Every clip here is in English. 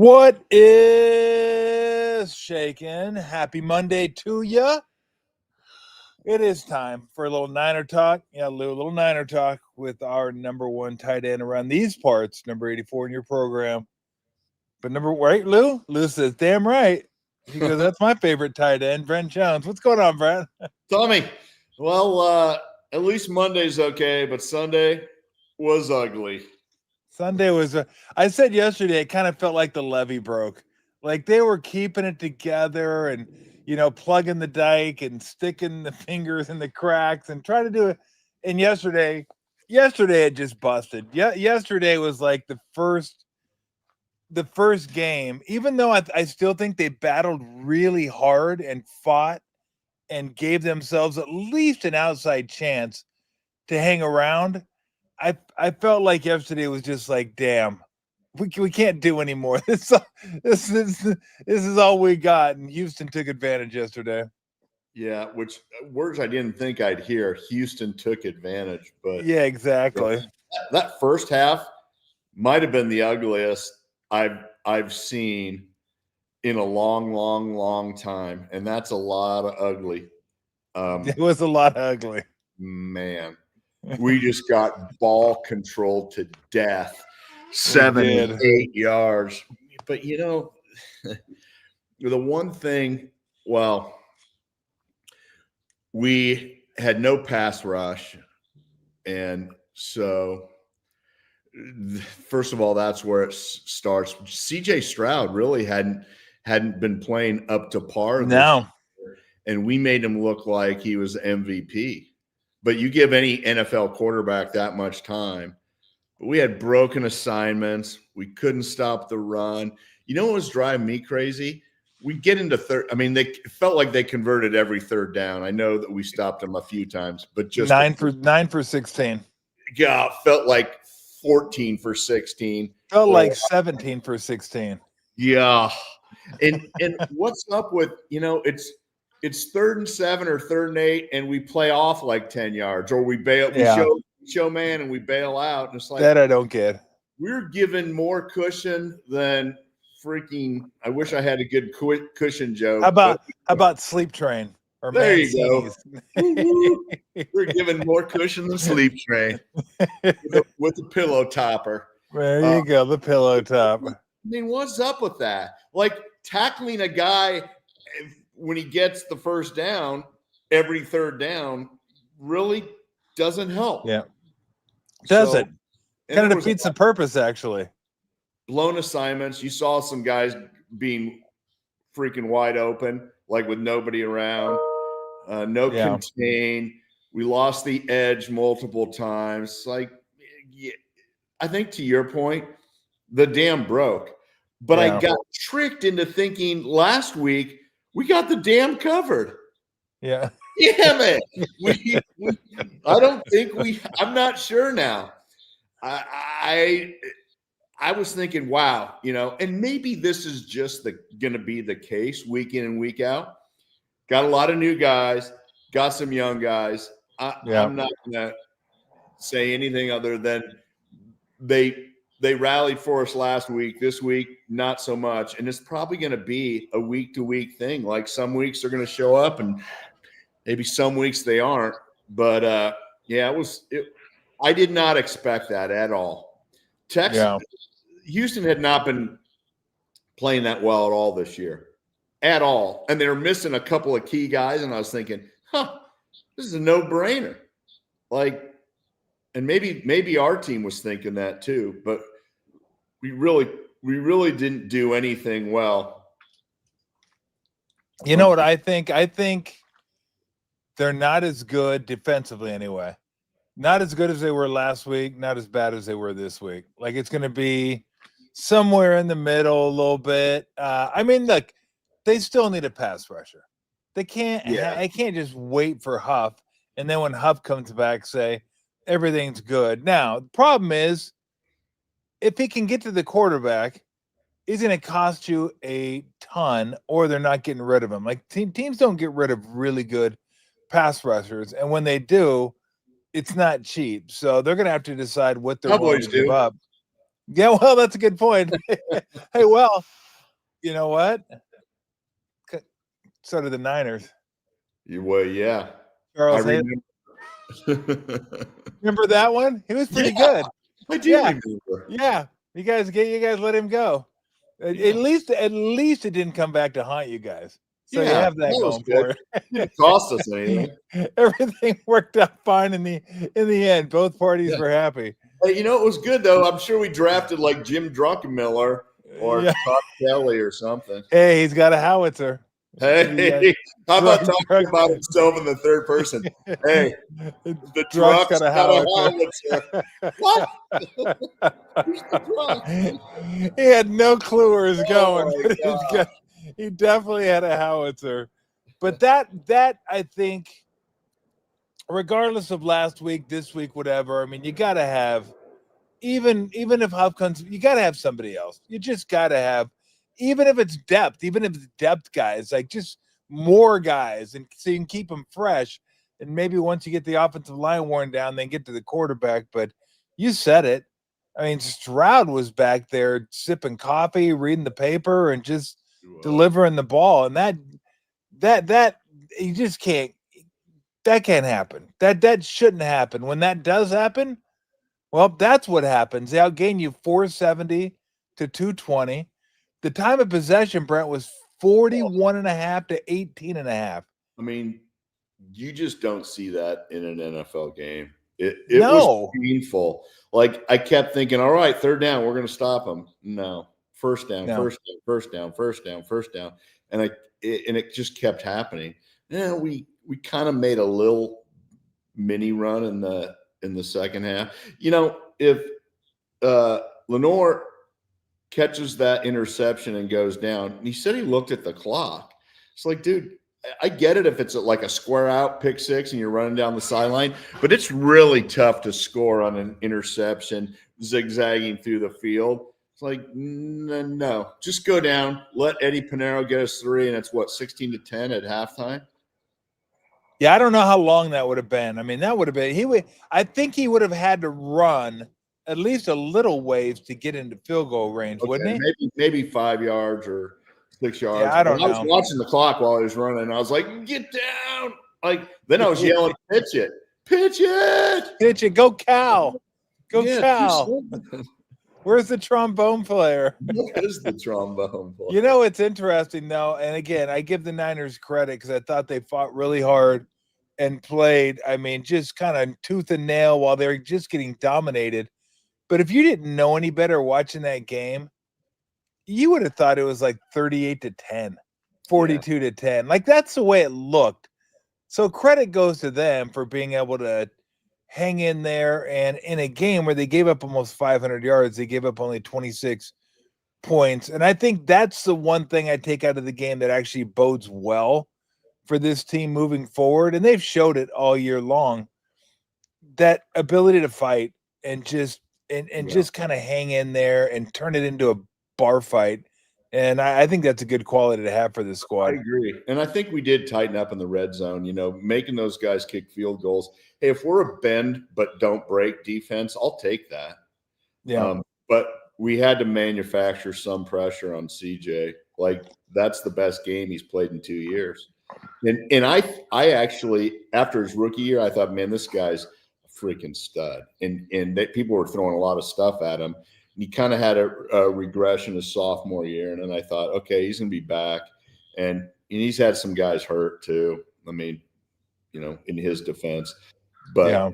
What is shaking? Happy Monday to you. It is time for a little Niner talk. Yeah, Lou, a little Niner talk with our number one tight end around these parts, number 84 in your program. But right, Lou? Lou says, damn right. He goes, that's my favorite tight end, Brent Jones. What's going on, Brent? Tommy, well, at least Monday's okay, but Sunday was ugly. Sunday was, I said yesterday, it kind of felt like the levee broke. Like they were keeping it together and, plugging the dike and sticking the fingers in the cracks and trying to do it. And yesterday it just busted. Yeah, yesterday was like the first game, even though I still think they battled really hard and fought and gave themselves at least an outside chance to hang around. I felt like yesterday was just like, damn, we can't do anymore. This is all we got, and Houston took advantage yesterday. Yeah, which words I didn't think I'd hear. Houston took advantage, but yeah, exactly. That first half might have been the ugliest I've seen in a long time, and that's a lot of ugly. It was a lot of ugly. Man, we just got ball controlled to death. 7, 8 yards. But, the one thing, we had no pass rush. And so, first of all, that's where it starts. CJ Stroud really hadn't been playing up to par. No. And we made him look like he was MVP. But you give any NFL quarterback that much time. But we had broken assignments. We couldn't stop the run. You know what was driving me crazy? We get into third. I mean, they felt like they converted every third down. I know that we stopped them a few times, but just 9 for 16. Yeah, felt like 14 for 16. Felt like 17 for 16. Yeah, and what's up with it's 3rd and 7 or 3rd and 8, and we play off like 10 yards, or we bail. We show man and we bail out. And it's like that I don't get. We're given more cushion than freaking. I wish I had a good cushion joke. How about Sleep Train? Or there you go. We're given more cushion than Sleep Train with the pillow topper. There you go, the pillow top. I mean, what's up with that? Like tackling a guy when he gets the first down, every third down, really doesn't help. Yeah. Does it? Kind of defeats the purpose, actually. Blown assignments. You saw some guys being freaking wide open, like with nobody around. Contain. We lost the edge multiple times. I think to your point, the dam broke. But I got tricked into thinking last week we got the dam covered. Yeah. Damn it. I don't think I'm not sure now. I was thinking, wow, and maybe this is just going to be the case week in and week out. Got a lot of new guys, got some young guys. I'm not going to say anything other than they rallied for us last week. This week, not so much. And it's probably going to be a week-to-week thing. Like some weeks they're going to show up and maybe some weeks they aren't. But, I did not expect that at all. Houston had not been playing that well at all this year. At all. And they were missing a couple of key guys. And I was thinking, this is a no-brainer. And maybe our team was thinking that too. But we really didn't do anything well. You know what I think? I think they're not as good defensively anyway. Not as good as they were last week, not as bad as they were this week. Like it's going to be somewhere in the middle a little bit. Look, they still need a pass rusher. They can't. I can't just wait for Huff, and then when Huff comes back, say everything's good. Now the problem is, if he can get to the quarterback, it's going to cost you a ton, or they're not getting rid of him. Like teams don't get rid of really good pass rushers, and when they do, it's not cheap. So they're going to have to decide what they're willing to give up. Yeah, well, that's a good point. Hey, well, you know what? So did the Niners. Well, yeah. I Charles Haley. remember. Remember that one? He was Yeah, pretty good. I do Yeah, remember. yeah. You guys let him go. At Yeah. least it didn't come back to haunt you guys. So you Yeah, have that was going good. for It didn't cost us anything. it. Everything worked out fine in the end. Both parties Yeah. were happy. Hey, it was good though. I'm sure we drafted like Jim Druckenmiller or Yeah. Todd Kelly or something. Hey, he's got a howitzer. Hey, how about talking about himself in the third person? Hey, the Druck's truck's got a got a howitzer. howitzer. What? Who's the truck? He had no clue where he was Oh going, my but he definitely had a howitzer. But that I think, regardless of last week, this week, whatever, I mean, you got to have, even if Huff comes, you got to have somebody else. You just got to have, even if it's depth, guys, like just more guys, and so you can keep them fresh. And maybe once you get the offensive line worn down, then get to the quarterback. But you said it. I mean, Stroud was back there sipping coffee, reading the paper, and just delivering the ball. And that you just can't. That can't happen. That shouldn't happen. When that does happen, well, that's what happens. They outgain you 470 to 220. The time of possession, Brent, was 41 and a half to 18 and a half. I mean, you just don't see that in an NFL game. It was painful. Like I kept thinking, all right, third down, we're going to stop them. No, first down, first down, and it just kept happening. And we kind of made a little mini run in the second half. If Lenore catches that interception and goes down, and he said he looked at the clock. It's like, dude, I get it if it's like a square out pick six and you're running down the sideline, but it's really tough to score on an interception zigzagging through the field. It's like, no, just go down, let Eddie Pinero get us 3, and it's 16-10 at halftime. Yeah, I don't know how long that would have been. I mean, that would have been I think he would have had to run at least a little ways to get into field goal range, wouldn't he? Maybe 5 yards or 6 yards. Yeah, I don't know. I was watching the clock while he was running, and I was like, get down. Then I was yelling, pitch it. Go Cal. Cal. Where's the trombone player? What is the trombone player? It's interesting though. And again, I give the Niners credit because I thought they fought really hard and played, I mean, just kind of tooth and nail while they're just getting dominated. But if you didn't know any better watching that game, you would have thought it was like 38-10, 42-10. Like that's the way it looked. So credit goes to them for being able to hang in there. And in a game where they gave up almost 500 yards, they gave up only 26 points. And I think that's the one thing I take out of the game that actually bodes well for this team moving forward. And they've showed it all year long, that ability to fight and just just kind of hang in there and turn it into a bar fight. And I think that's a good quality to have for this squad. I agree. And I think we did tighten up in the red zone, making those guys kick field goals. Hey, if we're a bend but don't break defense, I'll take that. Yeah. But we had to manufacture some pressure on CJ. Like that's the best game he's played in 2 years. And I actually, after his rookie year, I thought, man, this guy's a freaking stud. And that people were throwing a lot of stuff at him. And he kind of had a regression his sophomore year. And then I thought, okay, he's going to be back. And he's had some guys hurt too. I mean, in his defense. But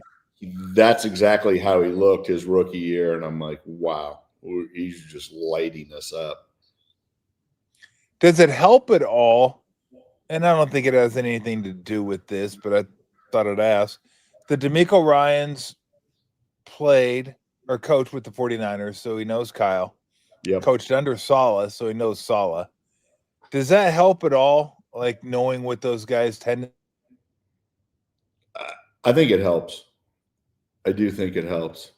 that's exactly how he looked his rookie year. And I'm like, wow, he's just lighting us up. Does it help at all? And I don't think it has anything to do with this, but I thought I'd ask. The DeMeco Ryans played or coached with the 49ers, so he knows Kyle. Yep. Coached under Saleh, so he knows Saleh. Does that help at all, like knowing what those guys tend to? I think it helps. I do think it helps.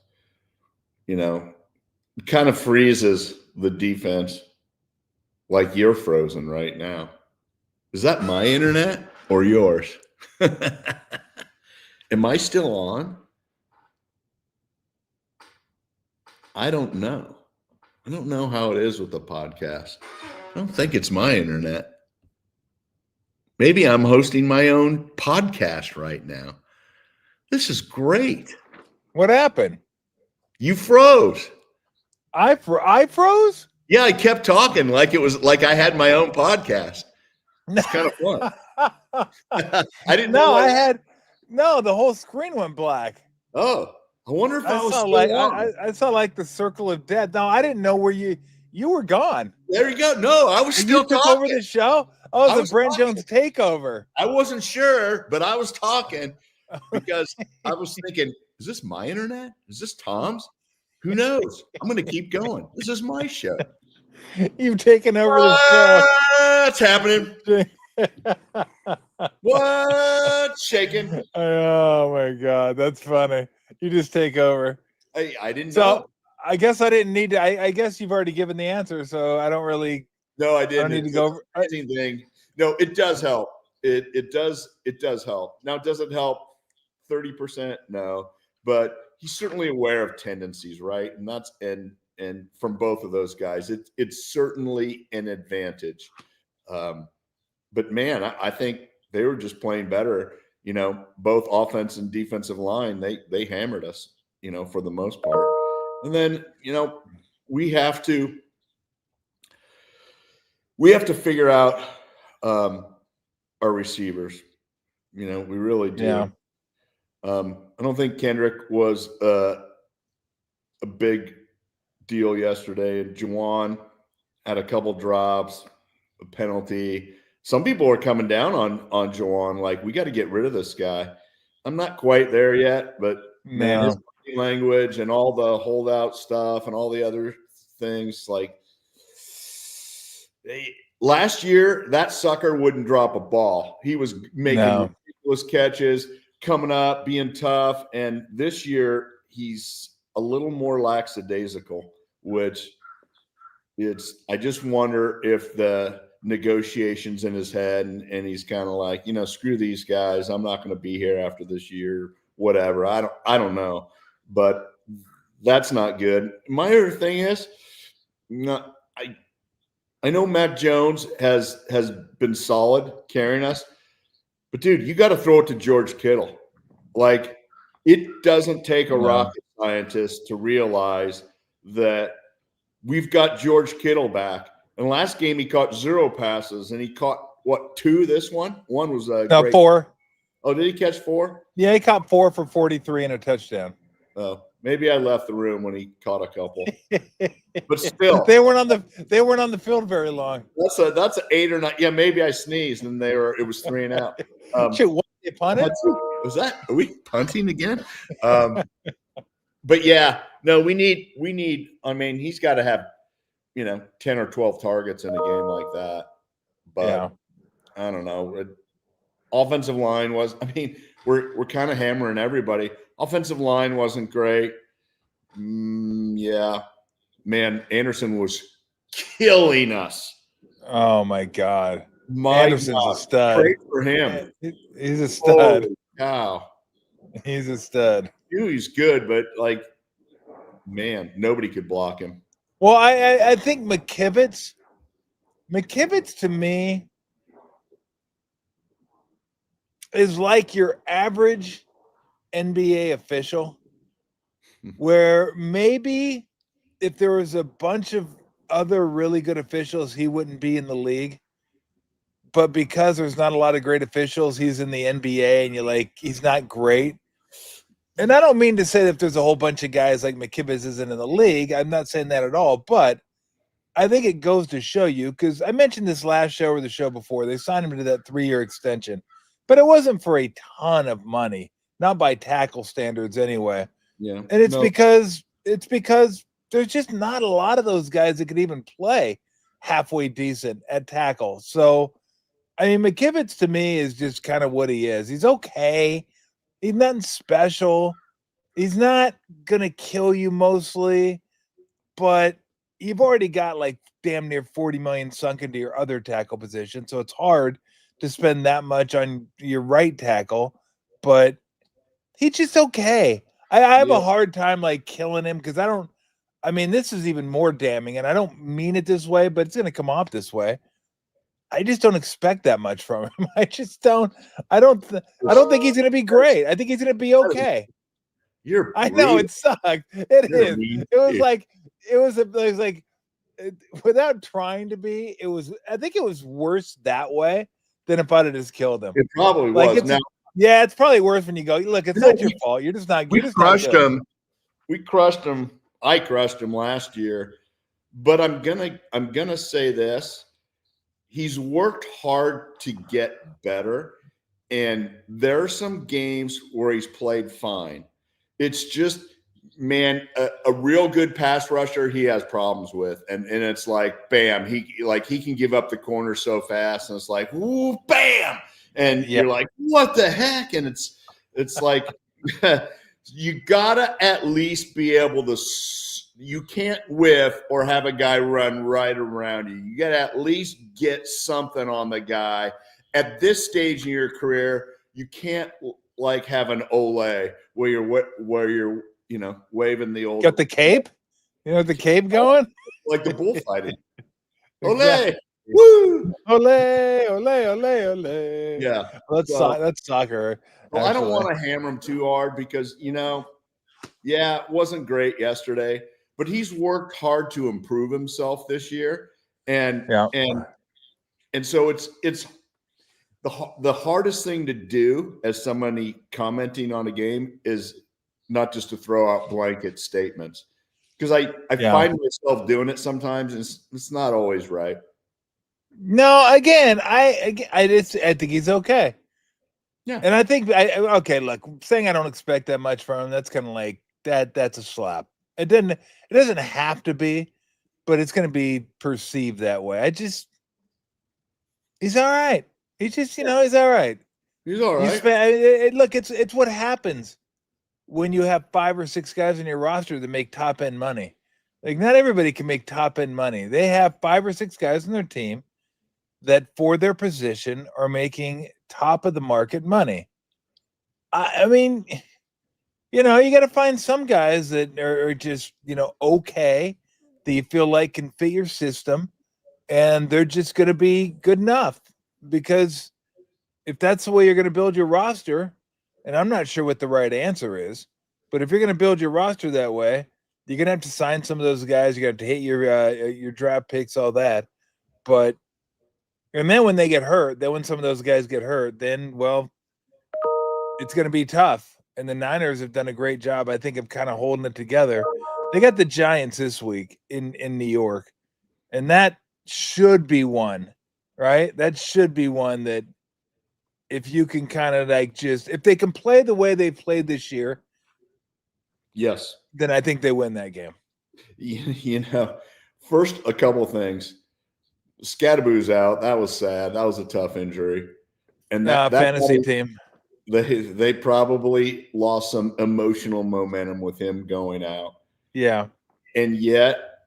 It kind of freezes the defense like you're frozen right now. Is that my internet or yours? Am I still on? I don't know. I don't know how it is with the podcast. I don't think it's my internet. Maybe I'm hosting my own podcast right now. This is great. What happened? You froze. I froze? Yeah, I kept talking like it was like I had my own podcast. It's kind of fun. I didn't know. The whole screen went black. Oh, I wonder if I was saw still like on. I saw like the circle of death. No, I didn't know where you were gone. There you go. No, I was still You took talking. over the show. Oh, it I was was a Brent talking. Jones takeover. I wasn't sure, but I was talking because I was thinking, is this my internet? Is this Tom's? Who knows? I'm going to keep going. This is my show. You've taken over the show. What's happening? What's shaking? Oh my God, that's funny. You just take over. I didn't So know. I guess I didn't need to. I guess you've already given the answer, so I don't really. No, I I didn't. don't need to go over. Amazing thing. No, it does help. It does help. Now, does it help 30%? No, but he's certainly aware of tendencies, right? And that's and from both of those guys, it's certainly an advantage. But man, I think they were just playing better. You know, both offense and defensive line, they hammered us, you know, for the most part. And then, you know, we have to figure out our receivers. You know, we really do. Yeah. I don't think Kendrick was a big deal yesterday. Juwan had a couple drops, a penalty. Some people are coming down on Juwan, like, we got to get rid of this guy. I'm not quite there yet, but man, his body language and all the holdout stuff and all the other things, like, last year, that sucker wouldn't drop a ball. He was making ridiculous catches, coming up, being tough. And this year, he's a little more lackadaisical, which I just wonder if the negotiations in his head and he's kind of like, you know, screw these guys. I'm not going to be here after this year, whatever. I don't know, but that's not good. My other thing is, I know Matt Jones has been solid carrying us, but dude, you got to throw it to George Kittle. Like, it doesn't take a rocket scientist to realize that we've got George Kittle back. And last game he caught 0 passes, and he caught what, 2 this one? One was great. 4. Oh, did he catch 4? Yeah, he caught 4 for 43 and a touchdown. Oh, maybe I left the room when he caught a couple. But still, they weren't on the field very long. That's an 8 or 9. Yeah, maybe I sneezed and it was 3 and out. What, they punted? Are we punting again? But yeah, no, we need. I mean, he's got to have, you know, 10 or 12 targets in a game like that. But I don't know. Offensive line was. I mean, we're kind of hammering everybody. Offensive line wasn't great. Yeah, man, Anderson was killing us. Oh my God, Anderson's a stud. Great for him. He's a stud. Holy cow. He's a stud. He's good, but like, man, nobody could block him. Well, I think McKivitz to me is like your average NBA official, where maybe if there was a bunch of other really good officials, he wouldn't be in the league. But because there's not a lot of great officials, he's in the NBA, and you're like, he's not great. And I don't mean to say that if there's a whole bunch of guys like McKivitz isn't in the league. I'm not saying that at all. But I think it goes to show you, because I mentioned this last show or the show before, they signed him to that 3-year extension. But it wasn't for a ton of money, not by tackle standards anyway. Yeah. And it's because there's just not a lot of those guys that could even play halfway decent at tackle. So, I mean, McKivitz to me is just kind of what he is. He's okay. He's nothing special. He's not going to kill you mostly, but you've already got like damn near $40 million sunk into your other tackle position. So it's hard to spend that much on your right tackle, but he's just okay. I have a hard time like killing him, because I don't I mean, this is even more damning, and I don't mean it this way, but it's going to come off this way. I just don't expect that much from him. I just don't. I don't think he's going to be great. I think he's going to be okay. You're I know it sucked. It You're is. mean. It was like it was like without trying to be. It was. I think it was worse that way than if I'd have just killed him. It probably Like was. Now, yeah, it's probably worse when you go. Look, it's not your fault. You're just not. You're just crushed not good. him. We crushed him. I crushed him last year, but I'm gonna say this: he's worked hard to get better, and there are some games where he's played fine. It's just, man, a real good pass rusher he has problems with, and it's like, bam, he can give up the corner so fast, and it's like, ooh, bam, and you're like, what the heck? And it's like. You gotta at least be able to. You can't whiff or have a guy run right around you. You gotta at least get something on the guy. At this stage in your career, you can't like have an ole where you're waving the old. Got the cape. You know the cape going like the bullfighting. Exactly. Ole, woo, ole, ole, ole, ole. Yeah, that's soccer. Well, I don't want to hammer him too hard because, it wasn't great yesterday, but he's worked hard to improve himself this year. And so it's the hardest thing to do as somebody commenting on a game is not just to throw out blanket statements. Because I find myself doing it sometimes, and it's not always right. No, again, I think he's okay. Yeah, and I think look, saying I don't expect that much from him, that's kind of like that. That's a slap. It doesn't have to be, but it's going to be perceived that way. He's all right. He's just, he's all right. He's all right. Look, it's what happens when you have 5 or 6 guys in your roster that make top end money. Like, not everybody can make top end money. They have 5 or 6 guys in their team that for their position are making top of the market money. I mean, you got to find some guys that are just, okay, that you feel like can fit your system, and they're just going to be good enough. Because if that's the way you're going to build your roster, and I'm not sure what the right answer is, but if you're going to build your roster that way, you're going to have to sign some of those guys. You're going to have to hit your draft picks, all that. And then when they get hurt, then when some of those guys get hurt, then, well, it's going to be tough. And the Niners have done a great job, I think, of kind of holding it together. They got the Giants this week in New York, and that should be one, right? That should be one that if you can kind of if they can play the way they played this year, yes, then I think they win that game. First, a couple of things. Scadaboo's out. That was sad. That was a tough injury. And that fantasy team. They probably lost some emotional momentum with him going out. Yeah. And yet,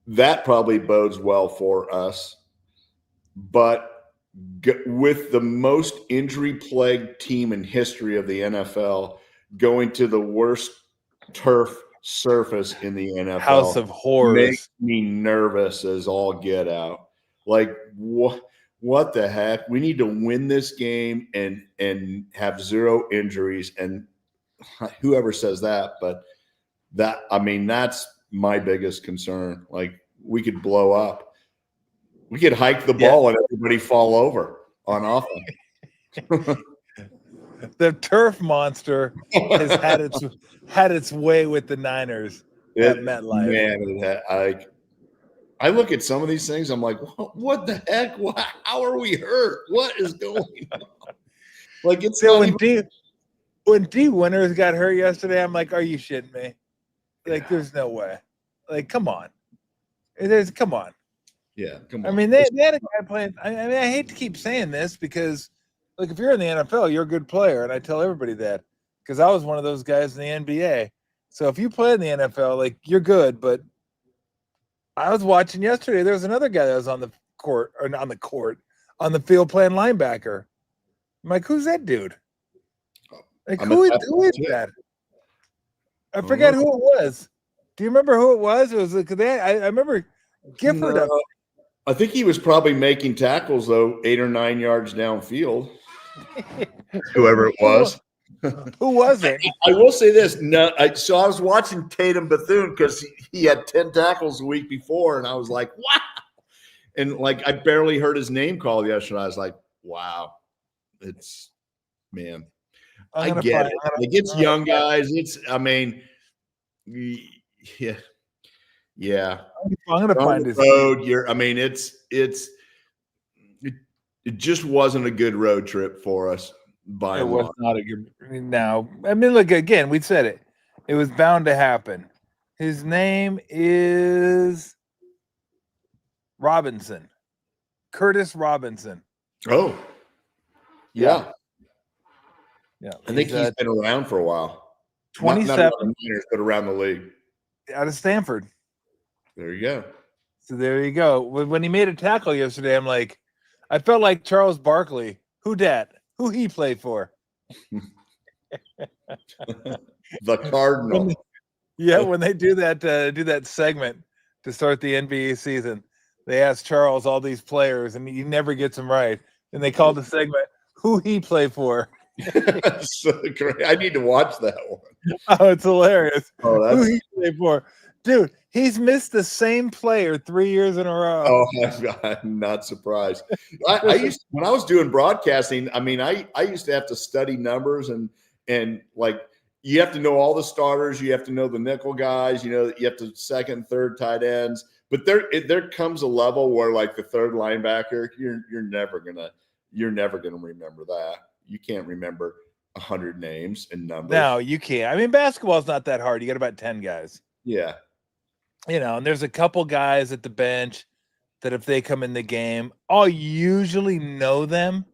that probably bodes well for us. But with the most injury-plagued team in history of the NFL going to the worst turf surface in the NFL, House of Horrors, makes me nervous as all get out. Like, what the heck? We need to win this game and have 0 injuries. And whoever says that, but that's my biggest concern. Like, we could blow up. We could hike the ball and everybody fall over on offense. The turf monster has had its way with the Niners at MetLife. Man, I look at some of these things. I'm like, what the heck? How are we hurt? What is going on? Like, it's when D Winters got hurt yesterday, I'm like, are you shitting me? Like, there's no way. Like, come on. Come on. Yeah, come on. I mean, they had a guy playing. I hate to keep saying this because, look, if you're in the NFL, you're a good player, and I tell everybody that because I was one of those guys in the NBA. So if you play in the NFL, like, you're good. But I was watching yesterday. There was another guy that was on the field playing linebacker. I'm like, who's that dude? Like, who is that? I forget who it was. Do you remember who it was? It was because I remember Gifford. No, I think he was probably making tackles though, 8 or 9 yards downfield. Whoever it was. Who was it? I will say this. No, I was watching Tatum Bethune because he had 10 tackles a week before, and I was like, wow. And like I barely heard his name called yesterday. I was like, wow. It's man. I get it. Like it's young guys. Yeah. Yeah. I'm gonna find this road. It just wasn't a good road trip for us. It was not a good. Now, I mean, look again. We said it. It was bound to happen. His name is Robinson, Curtis Robinson. Oh, yeah. I think he's he's been around for a while. 27, not the Niners, but around the league. Out of Stanford. There you go. So there you go. When he made a tackle yesterday, I'm like, I felt like Charles Barkley. Who dat? Who he played for? The Cardinal. When they do that segment to start the NBA season, they ask Charles all these players, and he never gets them right. And they call the segment "Who he played for." So great! I need to watch that one. Oh, it's hilarious. Oh, Who he played for, dude? He's missed the same player 3 years in a row. Oh, I'm not surprised. I used when I was doing broadcasting. I mean, I used to have to study numbers and like you have to know all the starters. You have to know the nickel guys. You know, you have to second, third tight ends. But there comes a level where like the third linebacker, you're never gonna remember that. You can't remember 100 names and numbers. No, you can't. I mean, basketball's not that hard. You got about 10 guys. Yeah. And there's a couple guys at the bench that if they come in the game, I'll usually know them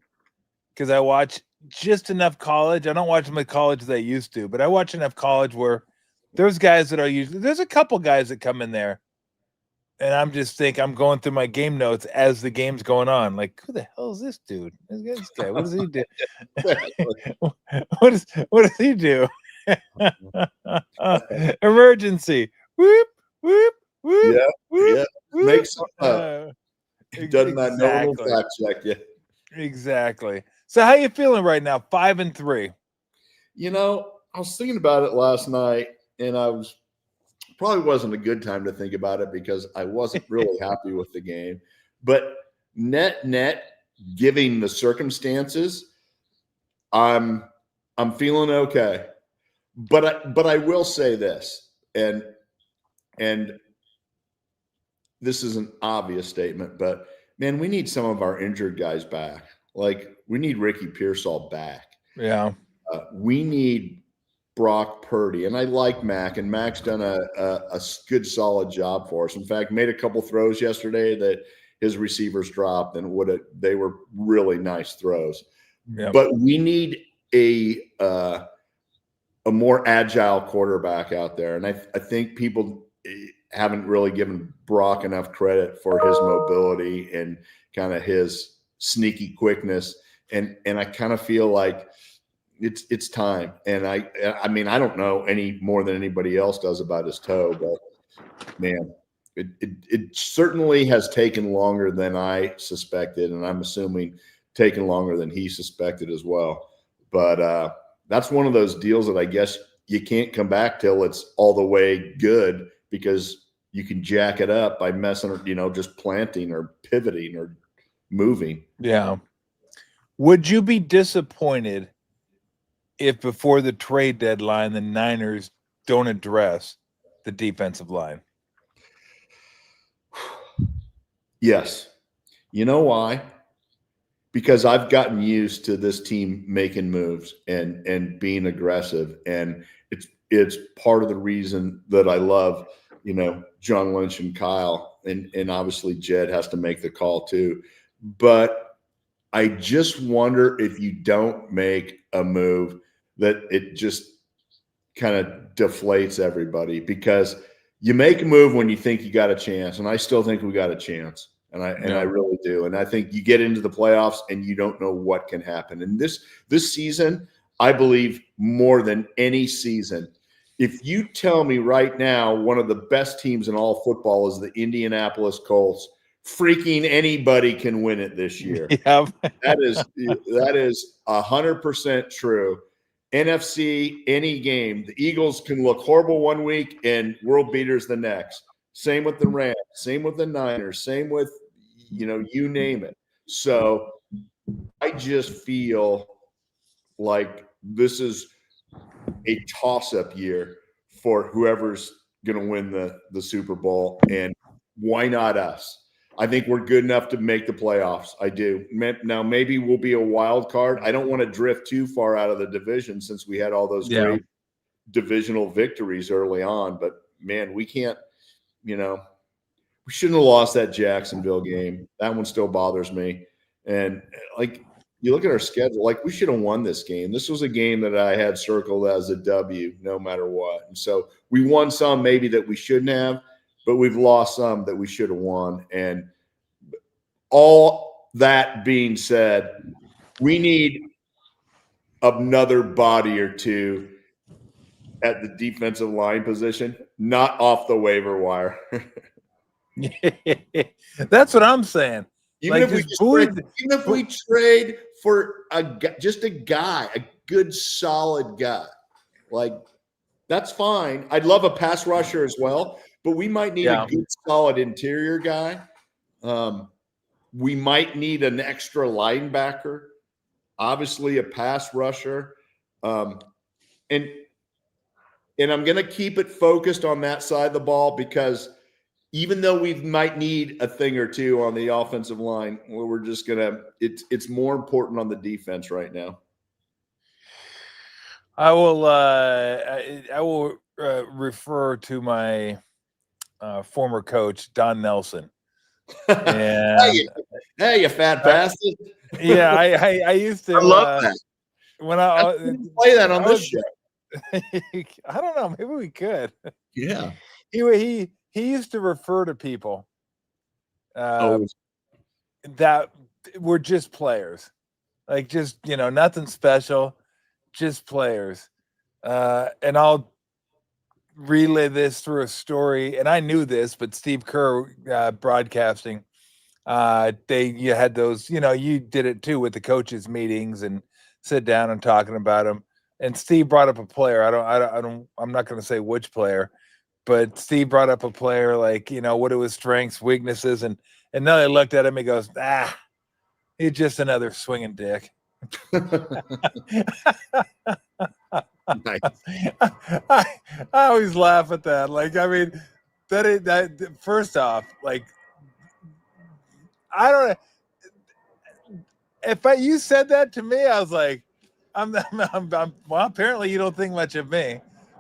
because I watch just enough college. I don't watch them at college as I used to, but I watch enough college where there's guys that are usually – there's a couple guys that come in there, and I'm going through my game notes as the game's going on. Like, who the hell is this dude? This guy, what does he do? What does he do? Emergency. Whoop. Whoop, whoop, yeah, whoop, yeah. Whoop. Make something up. He does not know the fact check yet. Exactly. So how you feeling right now? 5-3. I was thinking about it last night, and probably wasn't a good time to think about it because I wasn't really happy with the game. But net, giving the circumstances, I'm feeling okay. But I will say this, and this is an obvious statement, but man, we need some of our injured guys back. Like we need Ricky Pearsall back. Yeah. We need Brock Purdy, and I like Mac, and Mac's done a good, solid job for us. In fact, made a couple throws yesterday that his receivers dropped, and they were really nice throws. Yep. But we need a more agile quarterback out there, and I think people haven't really given Brock enough credit for his mobility and kind of his sneaky quickness. And I kind of feel like it's time. And I mean, I don't know any more than anybody else does about his toe, but man, it certainly has taken longer than I suspected. And I'm assuming taken longer than he suspected as well. But that's one of those deals that I guess you can't come back till it's all the way good, because you can jack it up by messing, just planting or pivoting or moving. Yeah. Would you be disappointed if before the trade deadline, the Niners don't address the defensive line? Yes. You know why? Because I've gotten used to this team making moves and being aggressive. And it's part of the reason that I love, John Lynch and Kyle, and obviously Jed has to make the call too. But I just wonder if you don't make a move that it just kind of deflates everybody, because you make a move when you think you got a chance. And I still think we got a chance. And I really do. And I think you get into the playoffs and you don't know what can happen. And this season, I believe more than any season, If you tell me right now one of the best teams in all football is the Indianapolis Colts, freaking anybody can win it this year. Yeah. That is 100% true. NFC, any game, the Eagles can look horrible one week and world beaters the next. Same with the Rams, same with the Niners, same with, you name it. So I just feel like this is a toss-up year for whoever's going to win the Super Bowl, and why not us? I think we're good enough to make the playoffs. I do. Now, maybe we'll be a wild card. I don't want to drift too far out of the division since we had all those great divisional victories early on. But, man, we can't, we shouldn't have lost that Jacksonville game. That one still bothers me. And, you look at our schedule, we should have won this game. This was a game that I had circled as a W no matter what. And so we won some maybe that we shouldn't have, but we've lost some that we should have won. And all that being said, we need another body or two at the defensive line position, not off the waiver wire. That's what I'm saying. Even if we trade for a good solid guy, that's fine. I'd love a pass rusher as well, but we might need a good solid interior guy. We might need an extra linebacker, obviously a pass rusher. And I'm going to keep it focused on that side of the ball because even though we might need a thing or two on the offensive line, we're just it's more important on the defense right now. I will refer to my former coach, Don Nelson. And, hey, you fat bastard. Yeah, I used to. I love that. When I play that on this show. I don't know. Maybe we could. Yeah. He used to refer to people that were just players, just nothing special, just players. And I'll relay this through a story. And I knew this, but Steve Kerr broadcasting, you had those. You did it too with the coaches meetings and sit down and talking about them. And Steve brought up a player. I'm not going to say which player. But Steve brought up a player what are his strengths, weaknesses, and then I looked at him. He goes, he's just another swinging dick. Nice. I always laugh at that. That first off, I don't know. If you said that to me, I was like, I'm well, apparently you don't think much of me.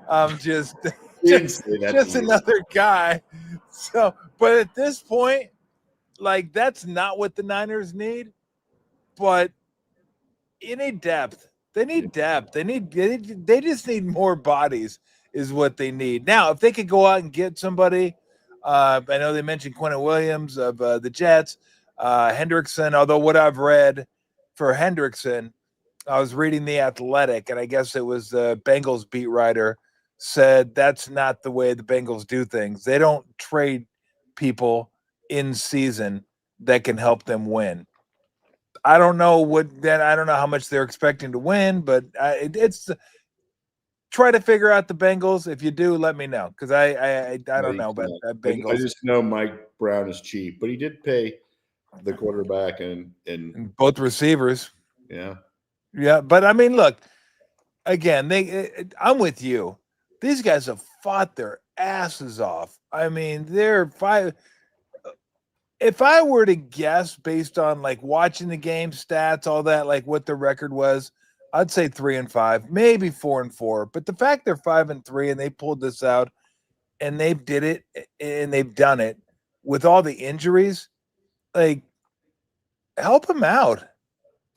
I'm just another guy. So, but at this point, that's not what the Niners need. But you need depth. They need depth. They just need more bodies is what they need. Now, if they could go out and get somebody, I know they mentioned Quentin Williams of the Jets, Hendrickson, although what I've read for Hendrickson, I was reading The Athletic, and I guess it was the Bengals beat writer said that's not the way the Bengals do things. They don't trade people in season that can help them win. I don't know I don't know how much they're expecting to win, but it's try to figure out the Bengals. If you do, let me know because I don't know about that Bengals. I just know Mike Brown is cheap, but he did pay the quarterback and both receivers. Yeah. But I mean, look, again, I'm with you. These guys have fought their asses off. I mean, they're five. If I were to guess based on watching the game stats, all that, what the record was, I'd say 3-5, maybe 4-4. But the fact they're 5-3 and they pulled this out and they did it and they've done it with all the injuries, help them out.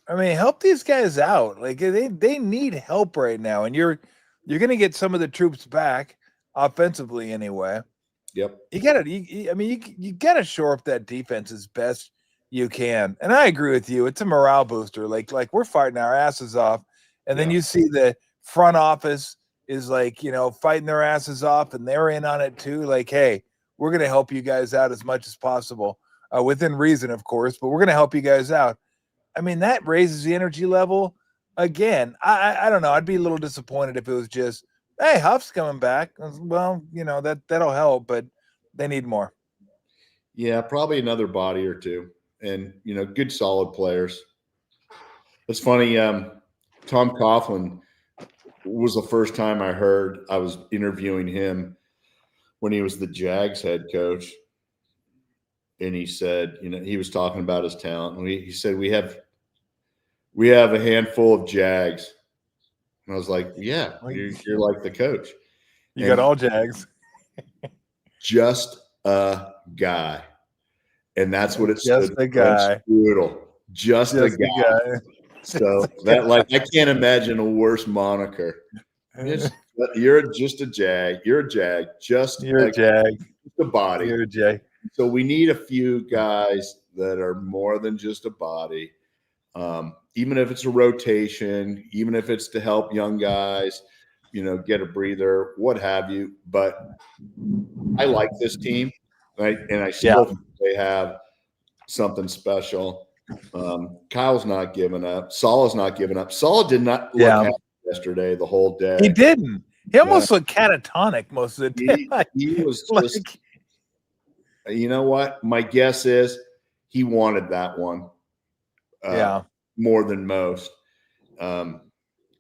I mean, help these guys out. They need help right now, and you're going to get some of the troops back offensively anyway. Yep. You got to. You got to shore up that defense as best you can. And I agree with you. It's a morale booster. Like we're fighting our asses off, and then you see the front office is like, fighting their asses off, and they're in on it too. Like, hey, we're going to help you guys out as much as possible, within reason, of course, but we're going to help you guys out. I mean, that raises the energy level again. I don't know. I'd be a little disappointed if it was just, hey, Huff's coming back. Well, that'll help, but they need more. Yeah, probably another body or two, and good solid players. It's funny. Tom Coughlin was the first time I heard. I was interviewing him when he was the Jags head coach, and he said, he was talking about his talent, and he said we have a handful of Jags, and I was like, yeah, you're like the coach. You got all Jags. Just a guy. And that's what it just stood a guy. For. Brutal. Just a guy. So I can't imagine a worse moniker. You're just a Jag. You're a Jag. You're a Jag. Just a body. You're a Jag. So we need a few guys that are more than just a body. Even if it's a rotation, even if it's to help young guys, get a breather, what have you. But I like this team, right? And I still think they have something special. Kyle's not giving up. Salah's not giving up. Salah did not look happy yesterday the whole day. He didn't. He almost looked catatonic most of the day. He was just you know what? My guess is he wanted that one. More than most. And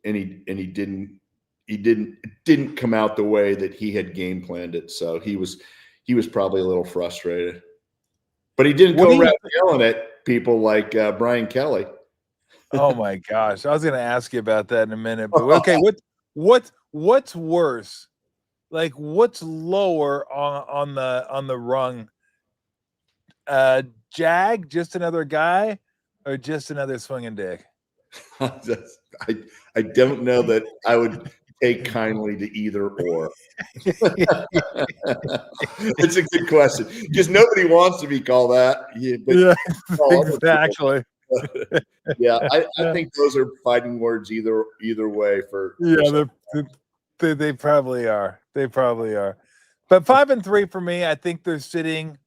he didn't come out the way that he had game planned it. So he was probably a little frustrated. But he didn't go around yelling at people like Brian Kelly. Oh my gosh. I was going to ask you about that in a minute. But okay, what's worse? Like, what's lower on the rung? Jag, just another guy, or just another swinging dick? I don't know that I would take kindly to either or. It's a good question because nobody wants to be called that. Exactly. Yeah, I think those are fighting words either way for. Yeah, they probably are. They probably are. But 5-3 for me. I think they're sitting.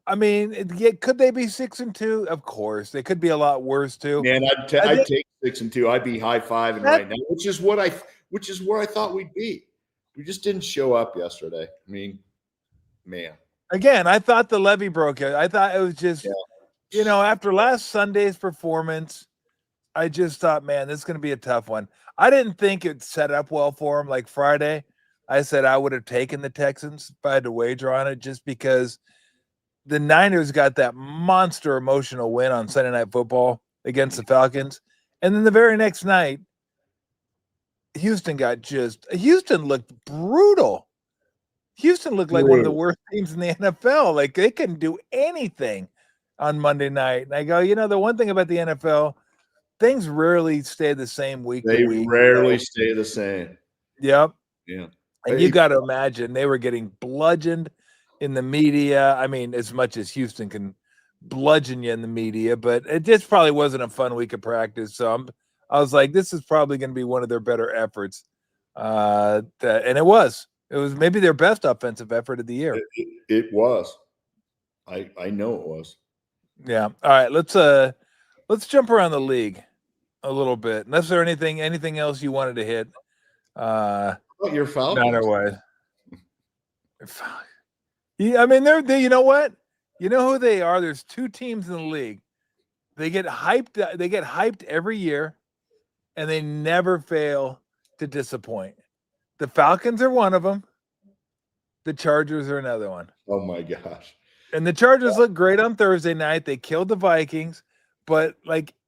I mean, could they be 6-2? Of course, they could be a lot worse too. Man, I'd take 6-2. I'd be high-fiving right now, which is where I thought we'd be. We just didn't show up yesterday. I mean, man. Again, I thought the levee broke it. I thought it was just, after last Sunday's performance, I just thought, man, this is going to be a tough one. I didn't think it set up well for him. Like Friday, I said I would have taken the Texans if I had to wager on it, just because the Niners got that monster emotional win on Sunday Night Football against the Falcons. And then the very next night, Houston looked brutal. Houston looked like one of the worst teams in the NFL. Like, they couldn't do anything on Monday night. And I go, the one thing about the NFL, things rarely stay the same week to week. They rarely stay the same. Yep. Yeah. And you got to imagine they were getting bludgeoned in the media. I mean, as much as Houston can bludgeon you in the media, but it just probably wasn't a fun week of practice. So I was like, this is probably going to be one of their better efforts. And it was maybe their best offensive effort of the year. It was. I know it was. Yeah. All right. Let's jump around the league a little bit. Unless there anything else you wanted to hit. Your Falcons. Not way. I mean, they. You know what? You know who they are? There's two teams in the league. They get hyped. They get hyped every year, and they never fail to disappoint. The Falcons are one of them. The Chargers are another one. Oh my gosh! And the Chargers look great on Thursday night. They killed the Vikings, but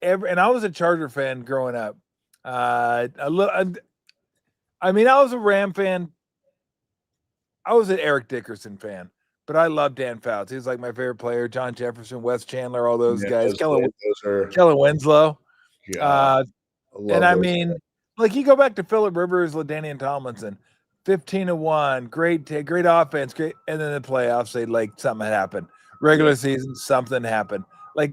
and I was a Charger fan growing up. I was a Ram fan. I was an Eric Dickerson fan, but I love Dan Fouts. He was like my favorite player. John Jefferson, Wes Chandler, all those guys. Kellen Winslow. And I mean, you go back to Phillip Rivers, LaDainian Tomlinson, 15-1, great offense, great, and then the playoffs, something had happened. Regular season, something happened. And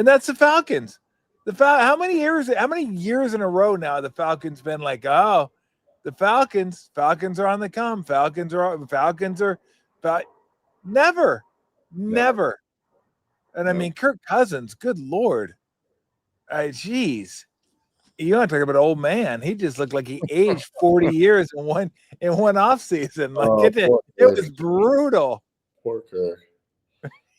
that's the Falcons. How many years in a row now the Falcons been like, oh, the Falcons are on the come. Never. And I mean, Kirk Cousins, good Lord. Geez. You want to talk about an old man. He just looked like he aged 40 years in one off season. Like it was brutal. Poor Kirk.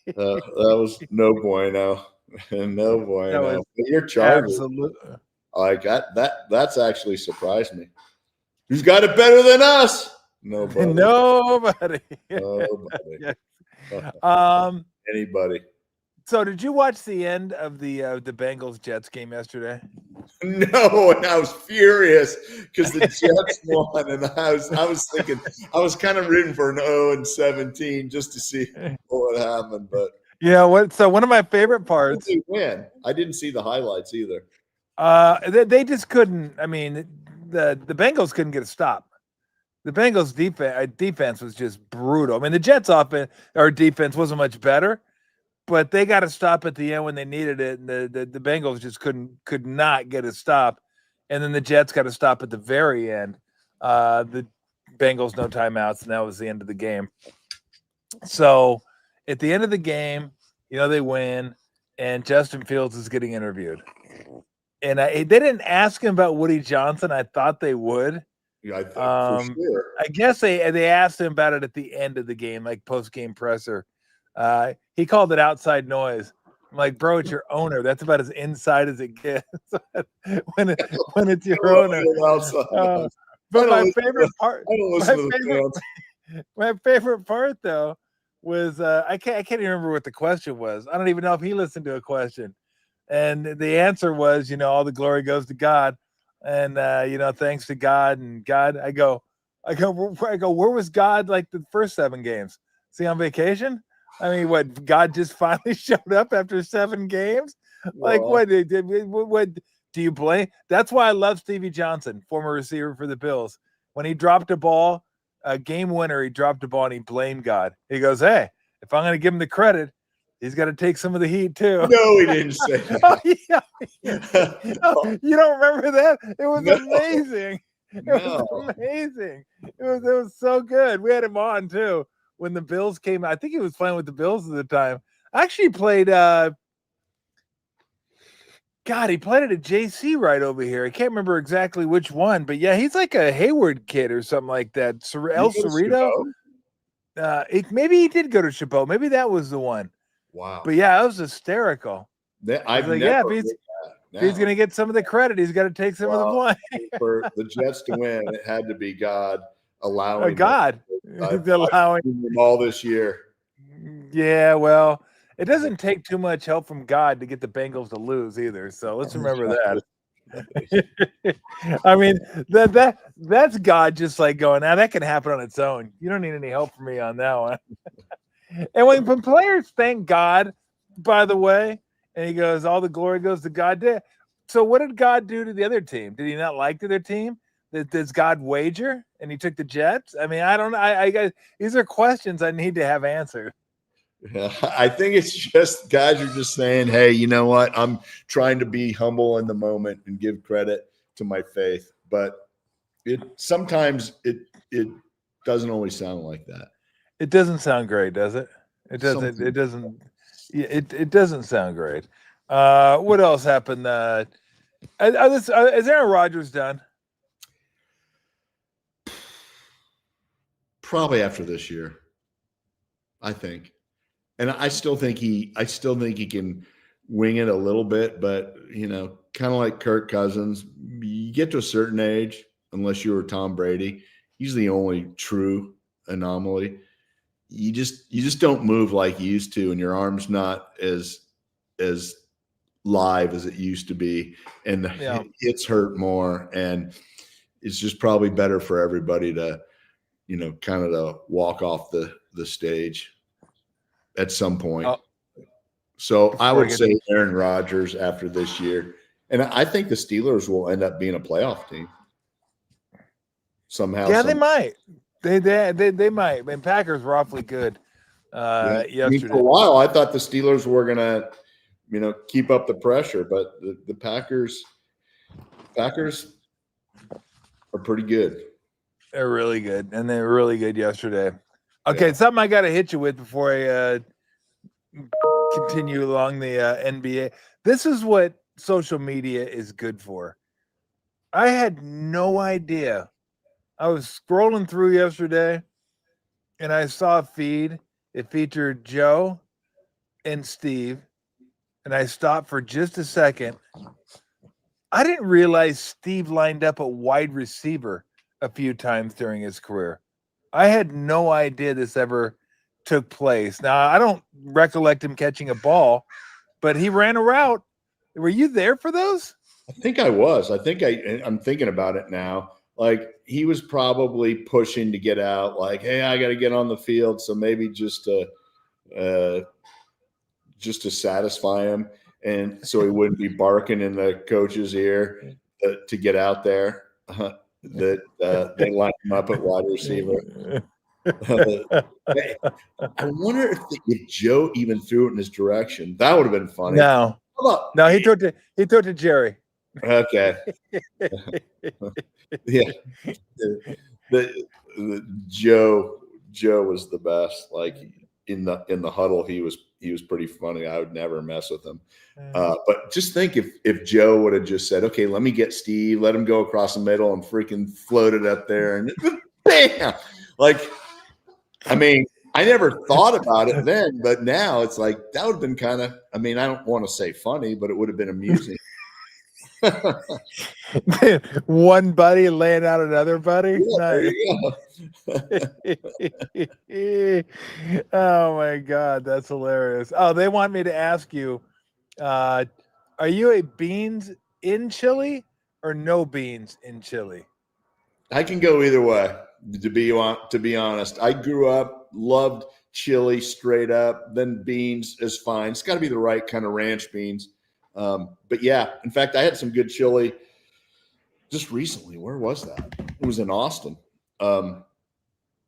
That was no bueno. No bueno. But your Chargers, absolutely. like that's actually surprised me. Who's got it better than us? Nobody. Nobody. Anybody. So did you watch the end of the Bengals Jets game yesterday? No, and I was furious because the Jets won, and I was thinking I was kind of rooting for an 0-17 just to see what happened. But what? So one of my favorite parts. They win. I didn't see the highlights either. They just couldn't. I mean, the Bengals couldn't get a stop. The Bengals defense was just brutal. I mean, the Jets defense wasn't much better, but they got a stop at the end when they needed it, and the Bengals just could not get a stop, and then the Jets got a stop at the very end. The Bengals no timeouts, and that was the end of the game. So at the end of the game, they win, and Justin Fields is getting interviewed, and they didn't ask him about Woody Johnson. I thought they would. Yeah, I think for sure. I guess they asked him about it at the end of the game, like post-game presser. He called it outside noise. I'm like, bro, it's your owner. That's about as inside as it gets when it's your owner. But my favorite part. I don't listen to the fans. My favorite part though was I can't even remember what the question was. I don't even know if he listened to a question, and the answer was, all the glory goes to God, and thanks to God and God. I go, where was God like the first 7 games? Is he on vacation? I mean, what, God just finally showed up after 7 games? Like, what do you blame? That's why I love Stevie Johnson, former receiver for the Bills. When he dropped a ball, a game winner, he dropped a ball and he blamed God. He goes, hey, if I'm going to give him the credit, he's got to take some of the heat too. No, he didn't say that. You don't remember that? It was amazing. It was amazing. It was so good. We had him on too. When the Bills came, I think he was playing with the Bills at the time. Actually played, he played at a JC right over here. I can't remember exactly which one, but yeah, he's like a Hayward kid or something like that. El Cerrito. Maybe he did go to Chabot. Maybe that was the one. Wow. But yeah, it was hysterical. If he's going to get some of the credit, he's got to take some of the blame. For the Jets to win, it had to be God allowing allowing all this year. Yeah, well, it doesn't take too much help from God to get the Bengals to lose either. So let's remember that. I mean, that's God just like going, now that can happen on its own. You don't need any help from me on that one. And when players thank God, by the way, and he goes, all the glory goes to God. So what did God do to the other team? Did he not like the other team? Does God wager and he took the Jets? I mean, I don't know. I got, these are questions I need to have answered. Yeah, I think it's just guys are just saying, hey, you know what? I'm trying to be humble in the moment and give credit to my faith. But sometimes it doesn't always sound like that. It doesn't sound great, does it? It doesn't. It doesn't. It doesn't sound great. What else happened? Is Aaron Rodgers done? Probably after this year, I think, and I still think he can wing it a little bit, but kind of like Kirk Cousins, you get to a certain age, unless you were Tom Brady, he's the only true anomaly. You just don't move like you used to, and your arm's not as live as it used to be, and the hits hurt more, and it's just probably better for everybody to kind of to walk off the stage at some point. So I would say Aaron Rodgers after this year. And I think the Steelers will end up being a playoff team somehow. Yeah, they might. They might. I mean, Packers were awfully good yesterday. For a while, I thought the Steelers were going to keep up the pressure. But the Packers are pretty good. They're really good, and they were really good yesterday. Okay, something I got to hit you with before I continue along the NBA. This is what social media is good for. I had no idea. I was scrolling through yesterday, and I saw a feed. It featured Joe and Steve, and I stopped for just a second. I didn't realize Steve lined up a wide receiver a few times during his career. I had no idea this ever took place. Now, I don't recollect him catching a ball, but he ran a route. Were you there for those? I think I was. I'm thinking about it now. Like, he was probably pushing to get out, like, hey, I got to get on the field. So maybe just to satisfy him. And so he wouldn't be barking in the coach's ear to get out there. That they line him up at wide receiver. I wonder if Joe even threw it in his direction. That would have been funny. No, he threw it to Jerry. Okay. Yeah. The Joe was the best. Like in the huddle, he was pretty funny. I would never mess with him. But just think if Joe would have just said, okay, let me get Steve, let him go across the middle and freaking float it up there and bam. Like, I mean, I never thought about it then, but now it's like that would have been kind of, I mean, I don't want to say funny, but it would have been amusing. One buddy laying out another buddy. Yeah, nice. Oh my God, that's hilarious. Oh, they want me to ask you, are you a beans in chili or no beans in chili? I can go either way. To be honest, I grew up, loved chili straight up. Then beans is fine. It's got to be the right kind of ranch beans. But yeah, in fact, I had some good chili just recently. Where was that? It was in Austin. And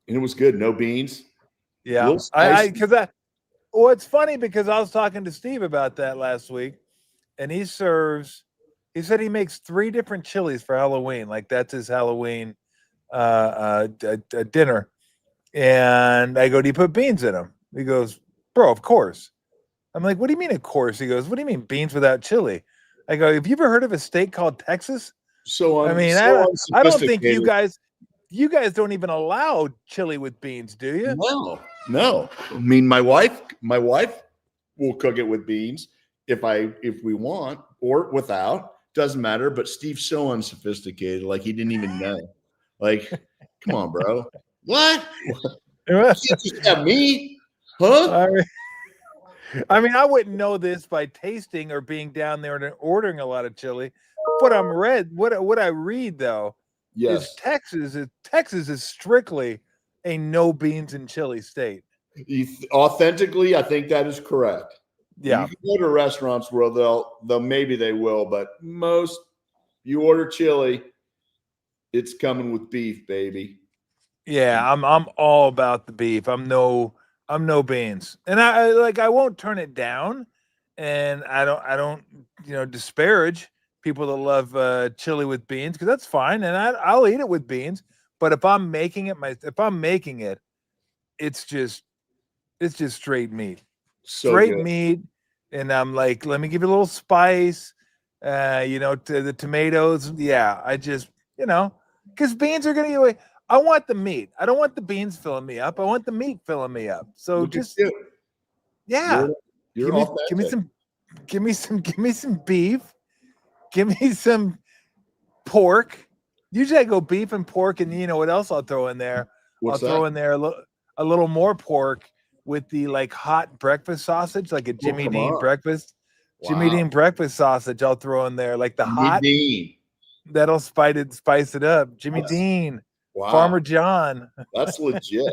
it was good. No beans. Yeah. Well, it's funny because I was talking to Steve about that last week, and he said he makes 3 different chilies for Halloween. Like that's his Halloween dinner. And I go, do you put beans in them? He goes, bro, of course. I'm like, what do you mean, of course? He goes, what do you mean beans without chili? I go, have you ever heard of a state called Texas? I don't think you guys don't even allow chili with beans, do you? No. I mean, my wife will cook it with beans if we want or without. Doesn't matter. But Steve's so unsophisticated, like he didn't even know. Like, come on, bro. What? You just have meat, huh? I mean, I wouldn't know this by tasting or being down there and ordering a lot of chili. What I read though, is Texas is strictly a no beans and chili state. Authentically, I think that is correct. Yeah, you can go to restaurants where they'll maybe they will, but most you order chili, it's coming with beef, baby. Yeah, I'm all about the beef. I'm no beans, and I won't turn it down, and I don't disparage people that love chili with beans because that's fine, and I'll eat it with beans. But if I'm making it, it's just straight meat, meat, and I'm like, let me give it a little spice, to the tomatoes. Yeah, I just because beans are gonna get away. I want the meat. I don't want the beans filling me up. I want the meat filling me up. So just yeah, give me some beef. Give me some pork. Usually I go beef and pork, and you know what else I'll throw in there? Throw in there a little more pork with the like hot breakfast sausage, like a Jimmy Dean breakfast. Wow. Jimmy Dean breakfast sausage. I'll throw in there like the hot. That'll spice it up. Jimmy Dean. Wow. Farmer John. That's legit.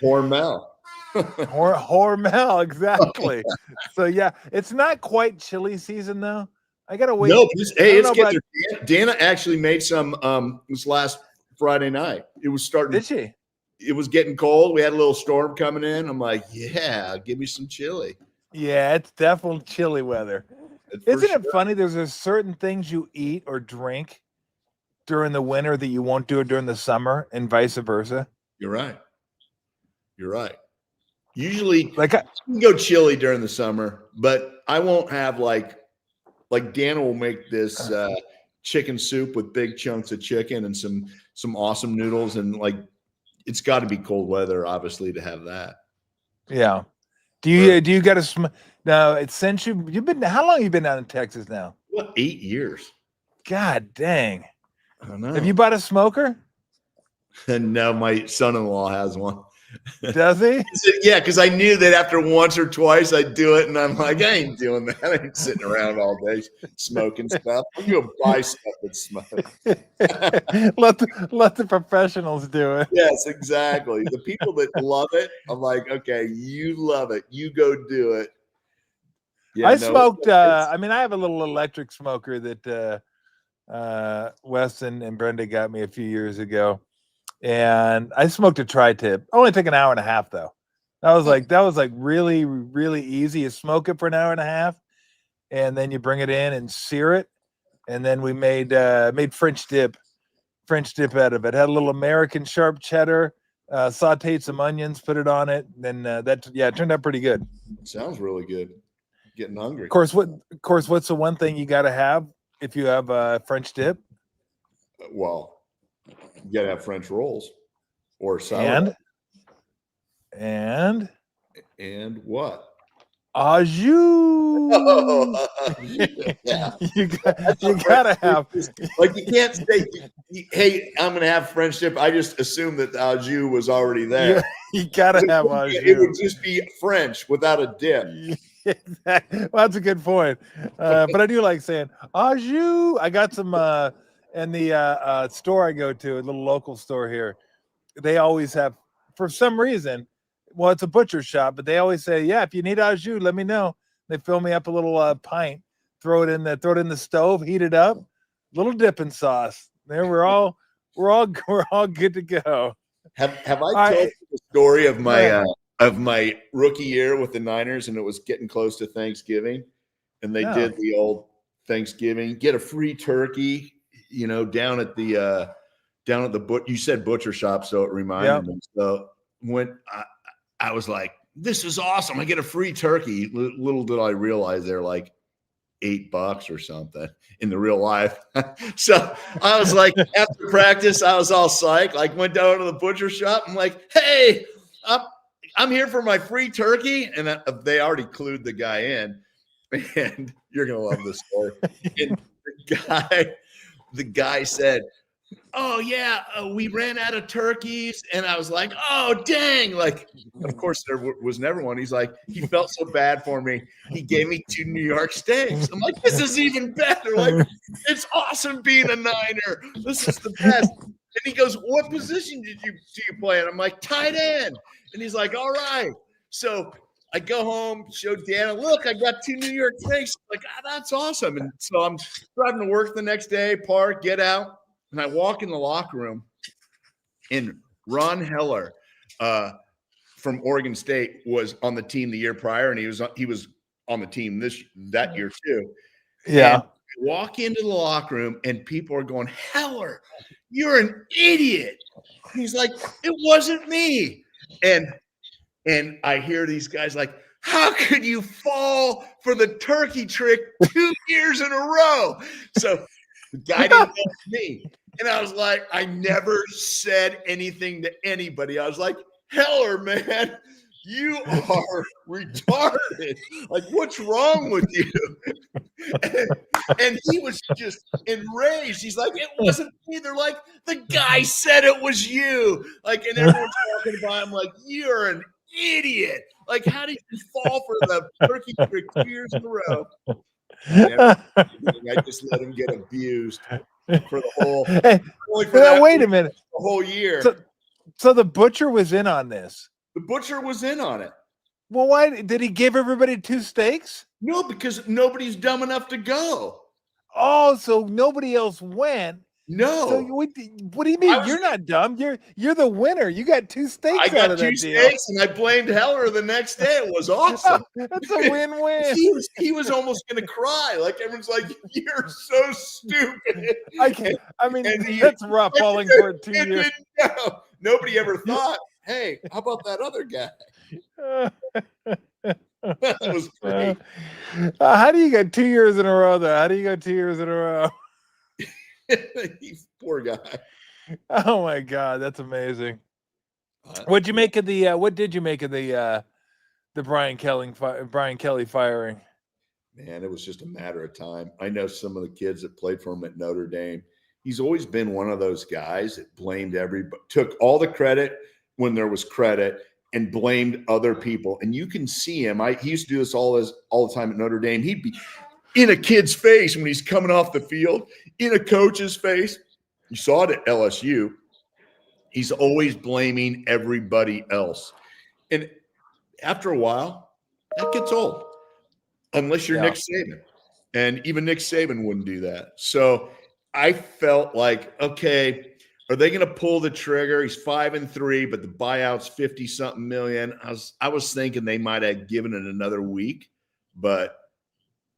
Hormel. Hormel, exactly. So yeah, it's not quite chili season though. I gotta wait. No, it's getting there. Dana actually made some this last Friday night. It was starting. Did she? It was getting cold. We had a little storm coming in. I'm like, yeah, give me some chili. Yeah, it's definitely chilly weather. For Isn't sure. it funny? There's a certain things you eat or drink during the winter that you won't do it during the summer, and vice versa. You're right. You're right. Usually, Like, you can go chili during the summer, but I won't have like Dana will make this chicken soup with big chunks of chicken and some awesome noodles, and like it's got to be cold weather, obviously, to have that. yeah. Do you got to now? It's since you've been. How long have you been down in Texas now? What, 8 years? God dang! I don't know. Have you bought a smoker? And now my son-in-law has one. Does he? Yeah, because I knew that after once or twice I'd do it, and I'm like, I ain't doing that. I ain't sitting around all day smoking stuff. I'm gonna buy stuff that smoke. let the professionals do it. Yes, exactly. The people that love it, I'm like, okay, you love it, you go do it. Yeah, I smoked. I mean, I have a little electric smoker that Weston and Brenda got me a few years ago. And I smoked a tri-tip. Only took an hour and a half though. That was like really, really easy. You smoke it for an hour and a half, and then you bring it in and sear it. And then we made French dip out of it. Had a little American sharp cheddar, sauteed some onions, put it on it. Then it turned out pretty good. Sounds really good. Getting hungry. Of course, what's the one thing you got to have if you have French dip? Well, you gotta have French rolls or sourdough. And what? Au jus. Yeah. you gotta have, like, you can't say, hey, I'm gonna have French dip. I just assumed that the au jus was already there. You gotta have au jus. It would just be French without a dip. Well, that's a good point. But I do like saying au jus. I got some in the store I go to, a little local store here. They always have, for some reason, well, it's a butcher shop, but they always say, yeah, if you need au jus, let me know. They fill me up a little pint, throw it in the stove, heat it up, little dipping sauce. There, we're all good to go. Have I told you the story of my rookie year with the Niners, and it was getting close to Thanksgiving, and they did the old Thanksgiving, get a free turkey, down at the you said butcher shop, so it reminded me. So when I was like, this is awesome, I get a free turkey. Little did I realize they're like $8 or something in the real life. So I was like, after practice, I was all psyched. Like, went down to the butcher shop. I'm like, hey, I'm here for my free turkey. And they already clued the guy in. And you're going to love this story. And the guy said, oh yeah, we ran out of turkeys. And I was like, oh dang. Like, of course there was never one. He's like, he felt so bad for me, he gave me 2 New York steaks. I'm like, this is even better. Like, it's awesome being a Niner, this is the best. And he goes, what position do you play? And I'm like, tight end. And he's like, all right. So I go home, show Dana, look, I got 2 New York steaks. Like, that's awesome. And so I'm driving to work the next day, park, get out. And I walk in the locker room, and Ron Heller from Oregon State was on the team the year prior, and he was on the team that year too. Yeah. And I walk into the locker room, and people are going, Heller, you're an idiot. He's like, it wasn't me. And I hear these guys like, how could you fall for the turkey trick 2 years in a row? So the guy didn't know me. And I was like, I never said anything to anybody. I was like, Heller, man, you are retarded. Like, what's wrong with you? And he was just enraged. He's like, it wasn't me. They're like, the guy said it was you. Like, and everyone's talking about him like, you're an idiot. Like, how did you fall for the turkey trick 2 years in a row? I just let him get abused for the whole. Wait a minute. The whole year. So the butcher was in on this. The butcher was in on it. Well, why did he give everybody 2 steaks? No, because nobody's dumb enough to go. Oh, so nobody else went. No. what do you mean? You're not dumb. You're the winner. You got 2 I steaks out got of 2 that deal. steaks, and I blamed Heller the next day. It was awesome. That's a win-win. He was almost gonna cry. Like, everyone's like, "You're so stupid." I mean, And that's rough falling for it 2 years. No, nobody ever thought, "Hey, how about that other guy?" That was great. How do you get 2 years in a row, though? How do you go 2 years in a row? Poor guy. Oh my God, that's amazing. What did you make of the Brian Kelly firing? Man, it was just a matter of time. I know some of the kids that played for him at Notre Dame. He's always been one of those guys that blamed everybody, took all the credit when there was credit, and blamed other people. And you can see him. He used to do this all the time at Notre Dame. He'd be in a kid's face when he's coming off the field, in a coach's face. You saw it at LSU. He's always blaming everybody else. And after a while, that gets old, unless you're Nick Saban. And even Nick Saban wouldn't do that. So I felt like, okay, are they going to pull the trigger? He's 5-3, but the buyout's 50-something million. I was thinking they might have given it another week, but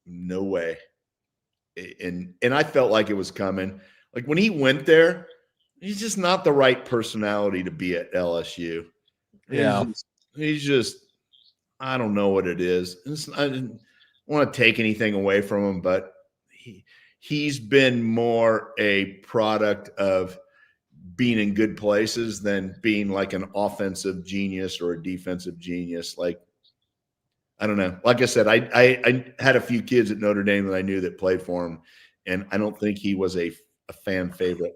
no way. And I felt like it was coming. Like, when he went there, he's just not the right personality to be at LSU. Yeah. He's just, I don't know what it is. I didn't want to take anything away from him, but he's been more a product of being in good places than being like an offensive genius or a defensive genius. Like, I don't know. Like I said, I had a few kids at Notre Dame that I knew that played for him, and I don't think he was a fan favorite.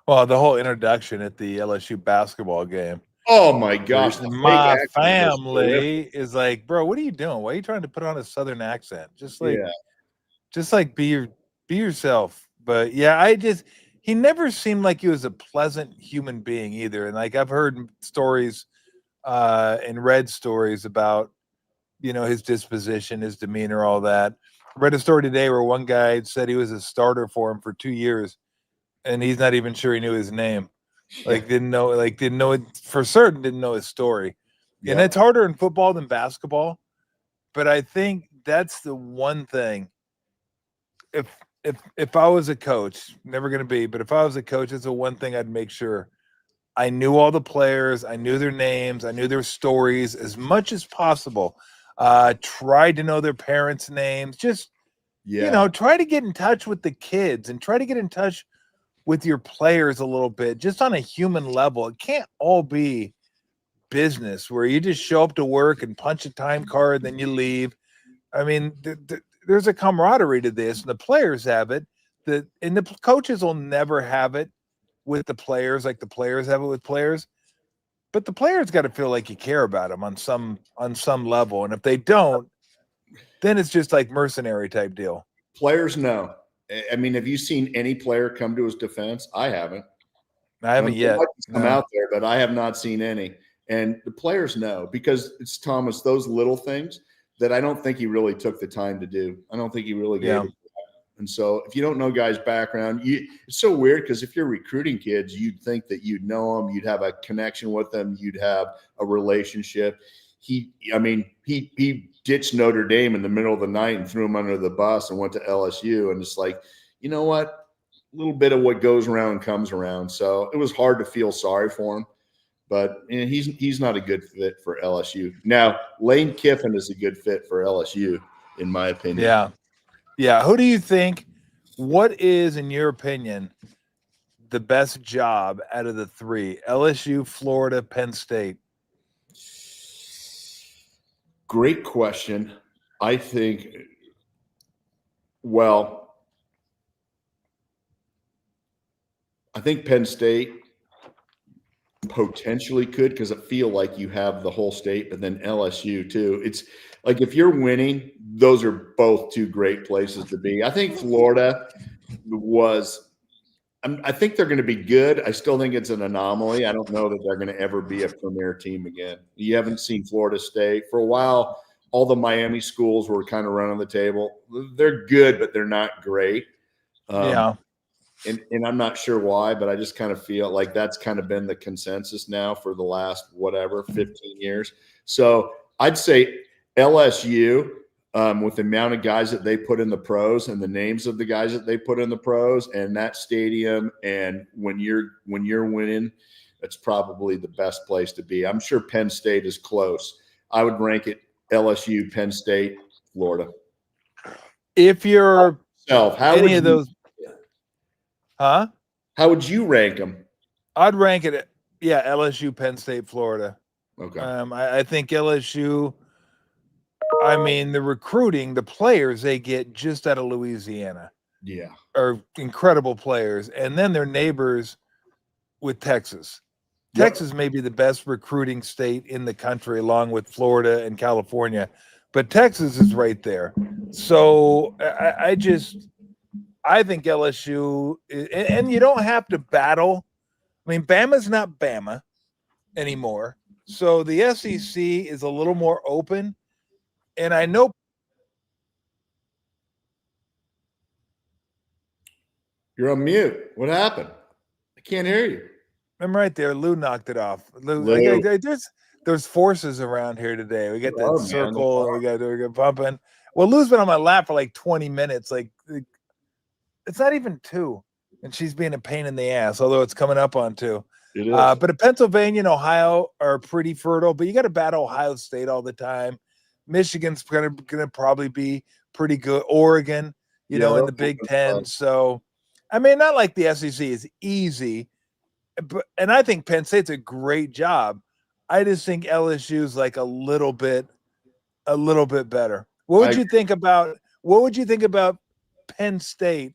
Well, the whole introduction at the LSU basketball game. Oh my gosh! My family is like, bro, what are you doing? Why are you trying to put on a Southern accent? Just like be yourself. But yeah, he never seemed like he was a pleasant human being either. And like, I've heard stories and read stories about, his disposition, his demeanor, all that. I read a story today where one guy said he was a starter for him for 2 years, and he's not even sure he knew his name. Like, didn't know it for certain, didn't know his story. Yeah. And it's harder in football than basketball. But I think that's the one thing. If I was a coach, never going to be, but if I was a coach, it's the one thing I'd make sure I knew all the players, I knew their names, I knew their stories as much as possible. Tried to know their parents' names. Just, try to get in touch with the kids and try to get in touch with your players a little bit, just on a human level. It can't all be business where you just show up to work and punch a time card, then you leave. I mean, there's a camaraderie to this, and the players have it. And the coaches will never have it with the players like the players have it with players. But the players got to feel like you care about them on some level, and if they don't, then it's just like mercenary type deal. Players know. I mean, have you seen any player come to his defense? I haven't. I haven't yet. Come out there, but I have not seen any. And the players know, because it's Thomas, those little things that I don't think he really took the time to do. I don't think he really gave it. And so if you don't know guys' background, it's so weird, because if you're recruiting kids, you'd think that you'd know them, you'd have a connection with them, you'd have a relationship. He ditched Notre Dame in the middle of the night and threw him under the bus and went to LSU. And it's like, you know what? A little bit of what goes around comes around. So it was hard to feel sorry for him. But he's not a good fit for LSU. Now, Lane Kiffin is a good fit for LSU, in my opinion. Yeah. Yeah. Who do you think, what is, in your opinion, the best job out of the three? LSU, Florida, Penn State? Great question. I think, Penn State potentially could, because I feel like you have the whole state, but then LSU too. It's like, if you're winning, those are both two great places to be. I think Florida I think they're going to be good. I still think it's an anomaly. I don't know that they're going to ever be a premier team again. You haven't seen Florida State for a while. All the Miami schools were kind of running the table. They're good, but they're not great. and I'm not sure why, but I just kind of feel like that's kind of been the consensus now for the last 15 years. So I'd say LSU, with the amount of guys that they put in the pros and the names of the guys that they put in the pros and that stadium, and when you're winning, it's probably the best place to be. I'm sure Penn State is close. I would rank it LSU, Penn State, Florida. If you're any of those, huh? How would you rank them? I'd rank it, LSU, Penn State, Florida. Okay. I think LSU, I mean, the recruiting, the players they get just out of Louisiana, are incredible players. And then they're neighbors with Texas. Texas may be the best recruiting state in the country, along with Florida and California. But Texas is right there. So I think LSU, and you don't have to battle. I mean, Bama's not Bama anymore. So the SEC is a little more open. And I know. You're on mute. What happened? I can't hear you. I'm right there. Lou knocked it off. There's forces around here today. We got that circle. We got bumping. Well, Lou's been on my lap for like 20 minutes. Like, it's not even 2. And she's being a pain in the ass, although it's coming up on 2. It is. But Pennsylvania and Ohio are pretty fertile, but you got to battle Ohio State all the time. Michigan's going to probably be pretty good. Oregon, in the Big Ten. So, I mean, not like the SEC is easy, and I think Penn State's a great job. I just think LSU is like a little bit better. What would you think about Penn State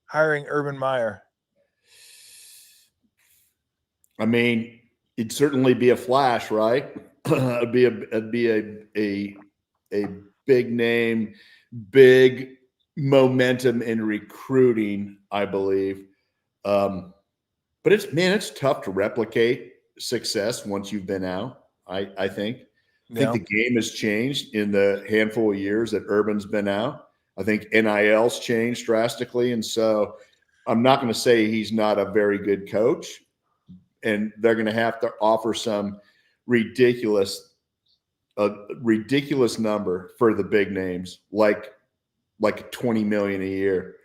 hiring Urban Meyer? I mean, it'd certainly be a flash, right? It'd be a big name, big momentum in recruiting, I believe. But it's tough to replicate success once you've been out. I think the game has changed in the handful of years that Urban's been out. I think NIL's changed drastically, and so I'm not going to say he's not a very good coach. And they're going to have to offer some ridiculous number for the big names, like $20 million a year.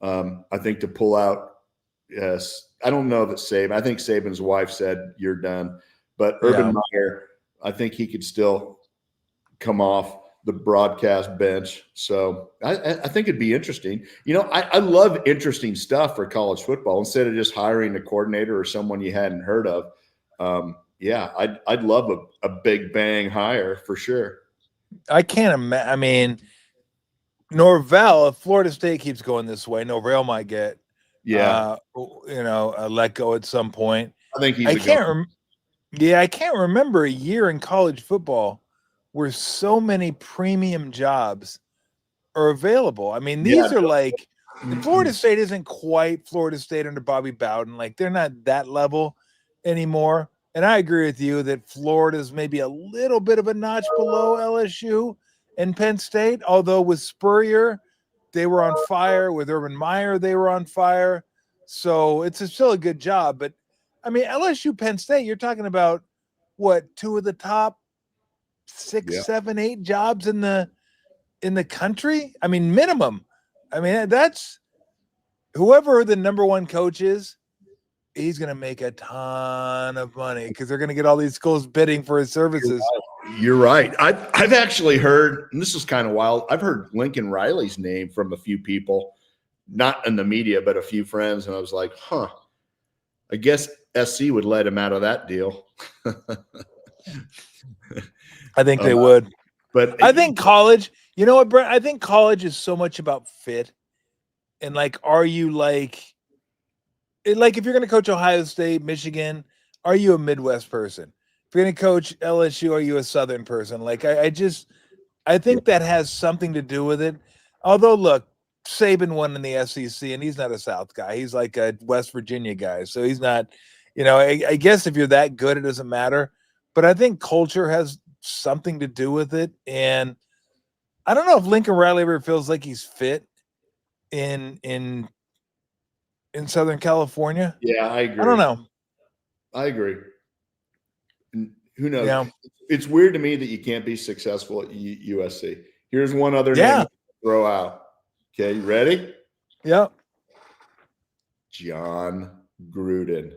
I think to pull out. Yes, I don't know that Saban. I think Saban's wife said you're done, but Urban Meyer, I think he could still come off the broadcast bench. So I think it'd be interesting. I love interesting stuff for college football instead of just hiring a coordinator or someone you hadn't heard of. I'd love a big bang hire for sure. I can't imagine. I mean, Norvell, if Florida State keeps going this way, Norvell might get let go at some point. I think he's. I can't remember a year in college football where so many premium jobs are available. I mean, these are like Florida State isn't quite Florida State under Bobby Bowden. Like, they're not that level anymore. And I agree with you that Florida's maybe a little bit of a notch below LSU and Penn State, although with Spurrier, they were on fire. With Urban Meyer, they were on fire. So it's still a good job. But, I mean, LSU, Penn State, you're talking about, what, 2 of the top 6, 7, 8 jobs in the country? I mean, minimum. I mean, that's whoever the number 1 coach is, he's going to make a ton of money because they're going to get all these schools bidding for his services. You're right. I've actually heard, and this is kind of wild, I've heard Lincoln Riley's name from a few people, not in the media, but a few friends. And I was like, I guess SC would let him out of that deal. I think they would. But I think college, you know what, Brent? I think college is so much about fit. And like, are you like if you're going to coach Ohio State, Michigan, are you a Midwest person? If you're going to coach LSU, are you a Southern person? Like, I think that has something to do with it. Although, look, Saban won in the SEC, and he's not a South guy. He's like a West Virginia guy. So he's not, I guess if you're that good, it doesn't matter. But I think culture has something to do with it. And I don't know if Lincoln Riley ever feels like he's fit in Southern California. Yeah, I agree. I don't know. I agree. And who knows? Yeah. It's weird to me that you can't be successful at USC. Here's one other Yeah. name to throw out. Okay, you ready? Yep. John Gruden.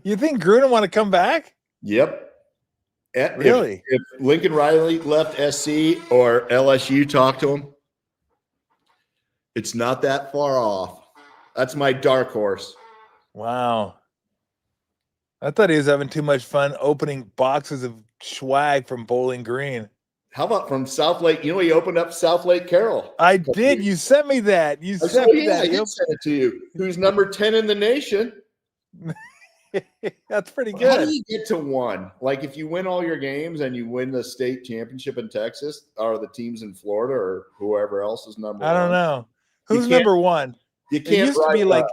You think Gruden want to come back? Yep. Really? If Lincoln Riley left SC or LSU talked to him, it's not that far off. That's my dark horse. Wow. I thought he was having too much fun opening boxes of swag from Bowling Green. How about from South Lake? You know, he opened up South Lake Carroll. I did. You sent me that. You sent me that. I did send it to you. Who's number 10 in the nation? That's pretty good. How do you get to one? Like if you win all your games and you win the state championship in Texas, are the teams in Florida or whoever else is number one? I don't know. Who's number one? You can't. It used to be like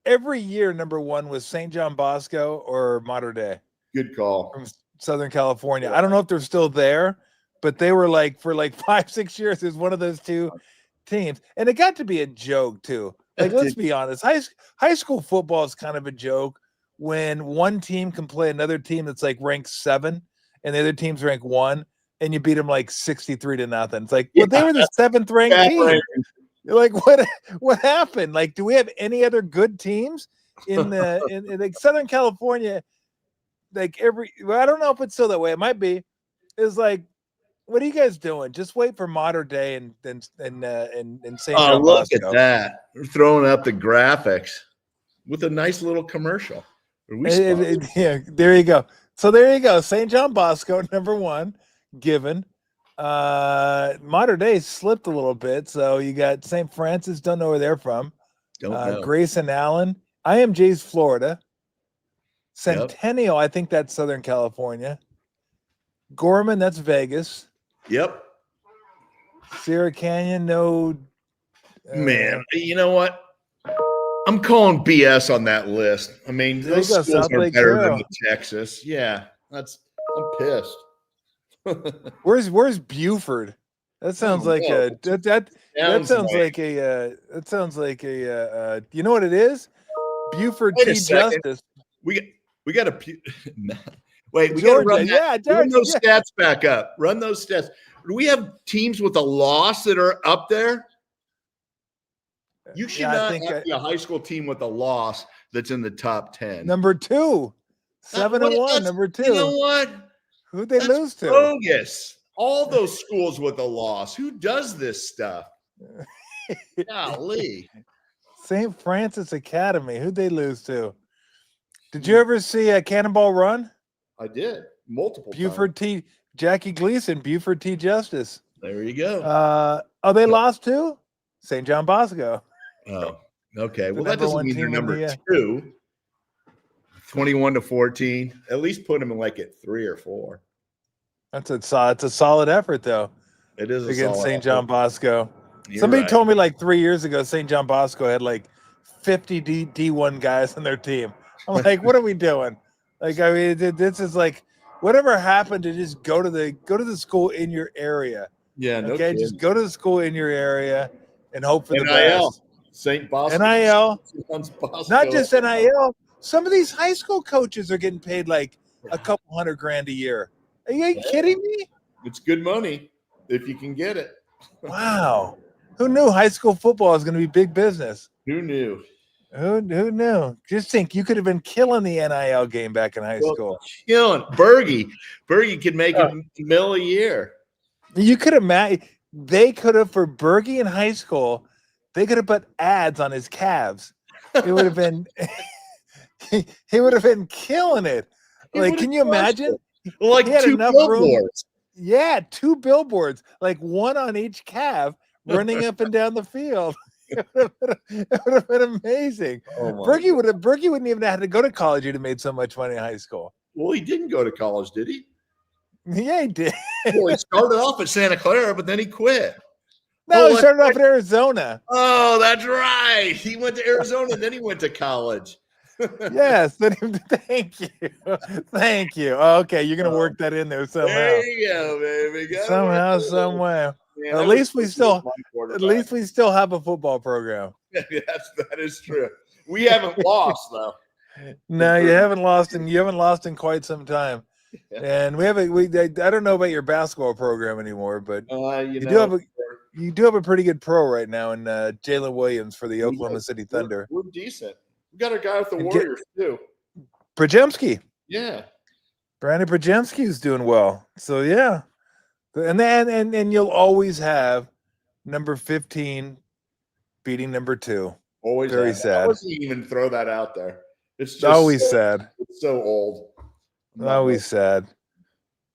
every year number one was St. John Bosco or Mater Dei. Good call. From Southern California. Yeah. I don't know if they're still there, but they were like for like 5-6 years. It was one of those two teams. And it got to be a joke too. Like, let's be honest. High school football is kind of a joke when one team can play another team that's like ranked 7 and the other team's ranked 1 and you beat them like 63-0. It's like, well, they were the 7th ranked team. You're like, what happened? Like, do we have any other good teams in like Southern California? Like I don't know if it's still that way. It might be. It's like, what are you guys doing? Just wait for Mater Dei and St. John look Bosco. At that. We're throwing up the graphics with a nice little commercial. Yeah, there you go. So there you go. St. John Bosco, number 1, given. Mater Dei slipped a little bit. So you got St. Francis, don't know where they're from. Don't know. Grayson Allen. IMJ's Florida. Centennial, I think that's Southern California. Gorman, that's Vegas. Yep. Sierra Canyon, no. Man, you know what? I'm calling BS on that list. I mean, those schools are better than the Texas. Yeah, I'm pissed. Where's Buford? That sounds like that sounds like a you know what it is? Buford T. Justice. We got a wait. We got to run those stats back up. Run those stats. Do we have teams with a loss that are up there? You should not have a high school team with a loss that's in the top 10. Number 2, 7-1. Number 2. You know what? Who'd they lose to? Bogus. All those schools with a loss. Who does this stuff? Golly. St. Francis Academy. Who'd they lose to? Did you ever see a Cannonball Run? I did. Multiple Buford times. Jackie Gleason, Buford T. Justice. There you go. They lost to St. John Bosco. Oh, okay. Well, that doesn't mean they're number 2. 21-14. At least put them in like at 3 or 4. It's a solid effort, though. It is against St. John Bosco. Somebody told me like 3 years ago, St. John Bosco had like 50 D1 guys on their team. I'm like, what are we doing? Like, I mean, this is like whatever happened to just go to the school in your area. Yeah, no okay, just go to the school in your area and hope for the NIL. best. St. Bosco. NIL. Not just NIL. Some of these high school coaches are getting paid like a couple $100,000 a year. Are you kidding me? It's good money if you can get it. Wow. Who knew high school football was going to be big business? Who knew? Who knew? Just think you could have been killing the NIL game back in high school. Killing. Bergie could make $1 million a year. You could imagine they could have for Bergie in high school, they could have put ads on his calves. It would have been he would have been killing it. Like, can you imagine? Well, like 2 billboards. Yeah, 2 billboards, like one on each calf, running up and down the field. It would have been amazing. Oh Bergie wouldn't even have had to go to college. He'd have made so much money in high school. Well, he didn't go to college, did he? Yeah, he did. Well, he started off at Santa Clara, but then he quit. No, he started off in Arizona. Oh, that's right. He went to Arizona, and then he went to college. Yes. Thank you. Thank you. Okay, you're gonna work that in there somehow. There you go, baby. Somehow, some way. Man, At least we still have a football program. that is true. We haven't lost though. No, you haven't lost in quite some time. And I don't know about your basketball program anymore, but you do have a pretty good pro right now in Jalen Williams for the Oklahoma City Thunder. We're decent. We got a guy with the Warriors too. Przemski. Yeah. Brandon Przemski is doing well. So yeah. And then and you'll always have number 15 beating number 2. Always very sad. I wasn't even throw that out there. It's just always sad. It's so old. Always sad.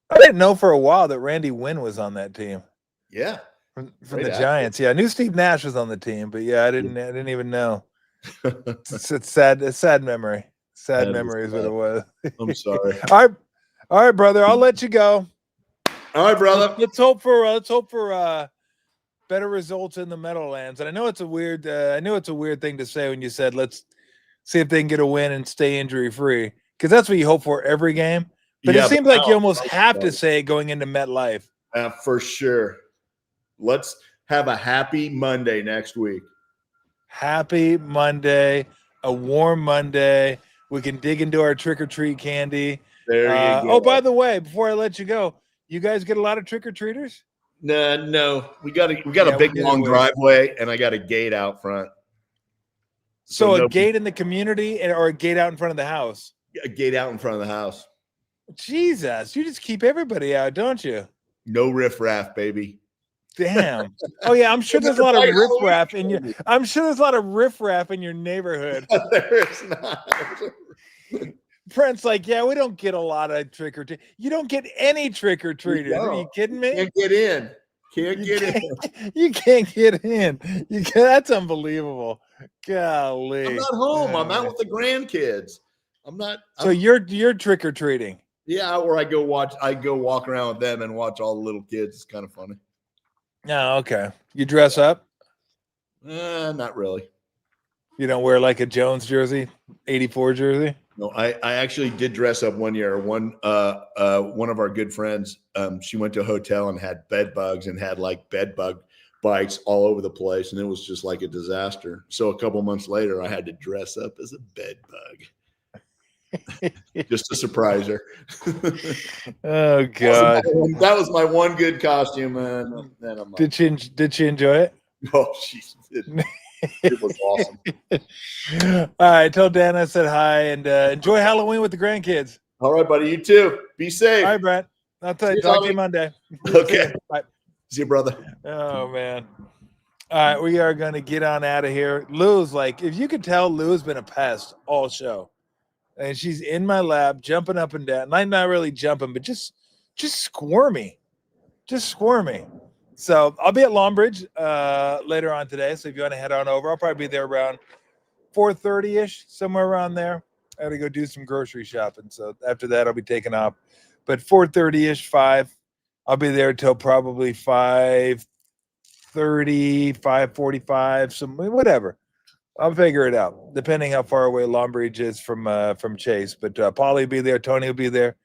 I didn't know for a while that Randy Wynn was on that team. Yeah. From the Giants. Yeah, I knew Steve Nash was on the team, but yeah, I didn't even know. It's sad. It's sad memory. Sad memory is what it was. I'm sorry. All right, brother. I'll let you go. All right, brother. Let's hope for better results in the Meadowlands. And I know it's a weird thing to say when you said let's see if they can get a win and stay injury free, because that's what you hope for every game. But it seems like you almost have to say it going into MetLife. For sure. Let's have a happy Monday next week. Happy Monday, a warm Monday. We can dig into our trick-or-treat candy. There you go. Oh, by the way, before I let you go, you guys get a lot of trick-or-treaters? No. We got a big long driveway, and I got a gate out front. So a gate in the community or a gate out in front of the house? A gate out in front of the house. Jesus, you just keep everybody out, don't you? No riffraff, baby. Damn. Oh yeah, I'm sure there's a lot of riffraff in your. I'm sure there's a lot of riffraff in your neighborhood. There is not. Brent's like, yeah, we don't get a lot of trick or treat. You don't get any trick or treaters. Are you kidding me? Can't get in. Can't get in. You can't get in. That's unbelievable. Golly. I'm not home. I'm out with the grandkids. So you're trick or treating. Yeah, or I go walk around with them and watch all the little kids. It's kind of funny. Oh, okay. You dress up? Not really. You don't wear like a Jones jersey, 84 jersey? No, I actually did dress up one year. One of our good friends, she went to a hotel and had bed bugs and had like bed bug bites all over the place, and it was just like a disaster. So a couple months later, I had to dress up as a bed bug. Just to surprise her. Oh God, that was my one good costume, man. Did she enjoy it? Oh, she did. It was awesome. All right, tell Dan I said hi and enjoy Halloween with the grandkids. All right, buddy. You too. Be safe. All right, Brent. I'll talk to you Monday. Okay. Bye. See you, brother. Oh man. All right, we are going to get on out of here. Lou's like, if you could tell, Lou's been a pest all show. And she's in my lap, jumping up and down. Not really jumping, but just squirmy. Just squirmy. So I'll be at Longbridge later on today. So if you want to head on over, I'll probably be there around 4:30-ish, somewhere around there. I got to go do some grocery shopping. So after that, I'll be taking off. But 4:30-ish, 5, I'll be there till probably 5:30, 5:45, whatever. I'll figure it out, depending how far away Longbridge is from Chase. But Paulie will be there. Tony will be there.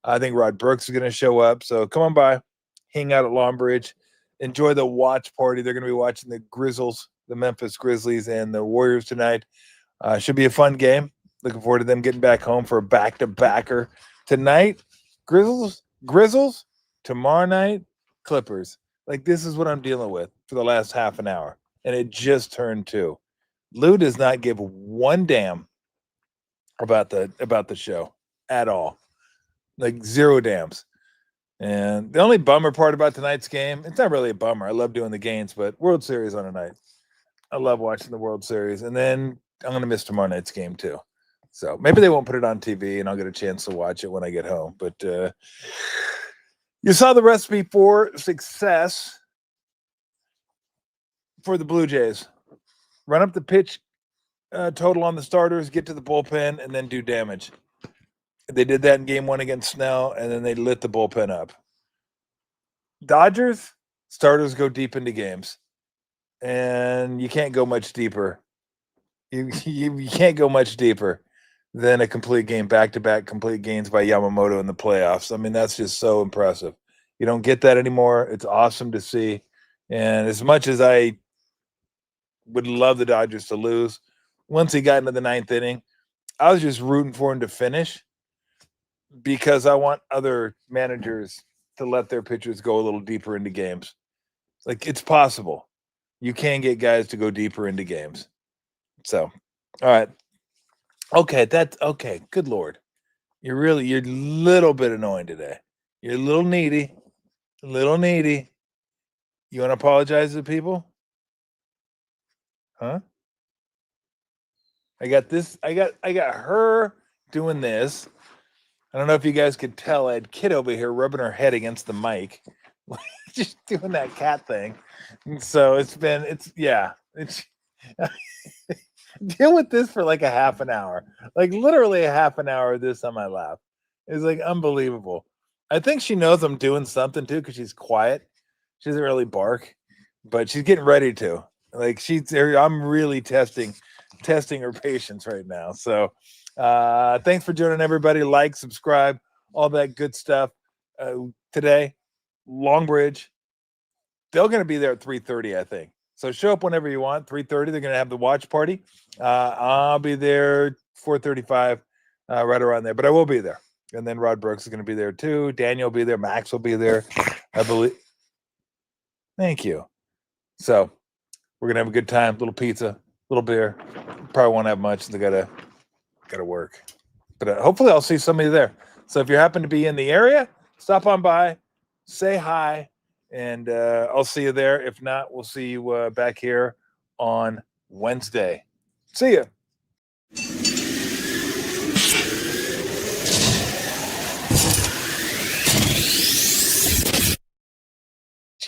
I think Rod Brooks is going to show up. So come on by, hang out at Longbridge, enjoy the watch party. They're going to be watching the Grizzlies, the Memphis Grizzlies, and the Warriors tonight. Should be a fun game. Looking forward to them getting back home for a back-to-backer tonight. Grizzlies, tomorrow night, Clippers. Like, this is what I'm dealing with for the last half an hour, and it just turned 2. Lou does not give one damn about the show at all. Like, zero dams. And the only bummer part about tonight's game, it's not really a bummer. I love doing the games, but World Series on a night. I love watching the World Series. And then I'm going to miss tomorrow night's game too. So maybe they won't put it on TV and I'll get a chance to watch it when I get home. But you saw the recipe for success for the Blue Jays. Run up the pitch total on the starters, get to the bullpen, and then do damage. They did that in game 1 against Snell, and then they lit the bullpen up. Dodgers, starters go deep into games, and you can't go much deeper. You can't go much deeper. than a complete game, back-to-back complete games by Yamamoto in the playoffs. I mean, that's just so impressive. You don't get that anymore. It's awesome to see. And as much as I would love the Dodgers to lose, once he got into the ninth inning, I was just rooting for him to finish because I want other managers to let their pitchers go a little deeper into games. Like, it's possible. You can get guys to go deeper into games. So, all right. Okay, that's okay. Good Lord. You're a little bit annoying today. You're a little needy. A little needy. You want to apologize to people? Huh? I got her doing this. I don't know if you guys could tell. I had Kid over here rubbing her head against the mic, just doing that cat thing. And so it's deal with this for like a half an hour, like literally a half an hour of this on my lap. It's like unbelievable. I think she knows I'm doing something too because she's quiet. She doesn't really bark, but she's getting ready to. Like I'm really testing her patience right now. So thanks for joining everybody. Like, subscribe, all that good stuff. Today, Longbridge, they're going to be there at 3:30, I think. So show up whenever you want. 3:30, they're going to have the watch party. I'll be there 4:35, right around there. But I will be there. And then Rod Brooks is going to be there too. Daniel will be there. Max will be there, I believe. Thank you. So we're going to have a good time. Little pizza, little beer. Probably won't have much. They gotta work. But hopefully I'll see somebody there. So if you happen to be in the area, stop on by, say hi, and I'll see you there. If not, we'll see you back here on Wednesday. See ya.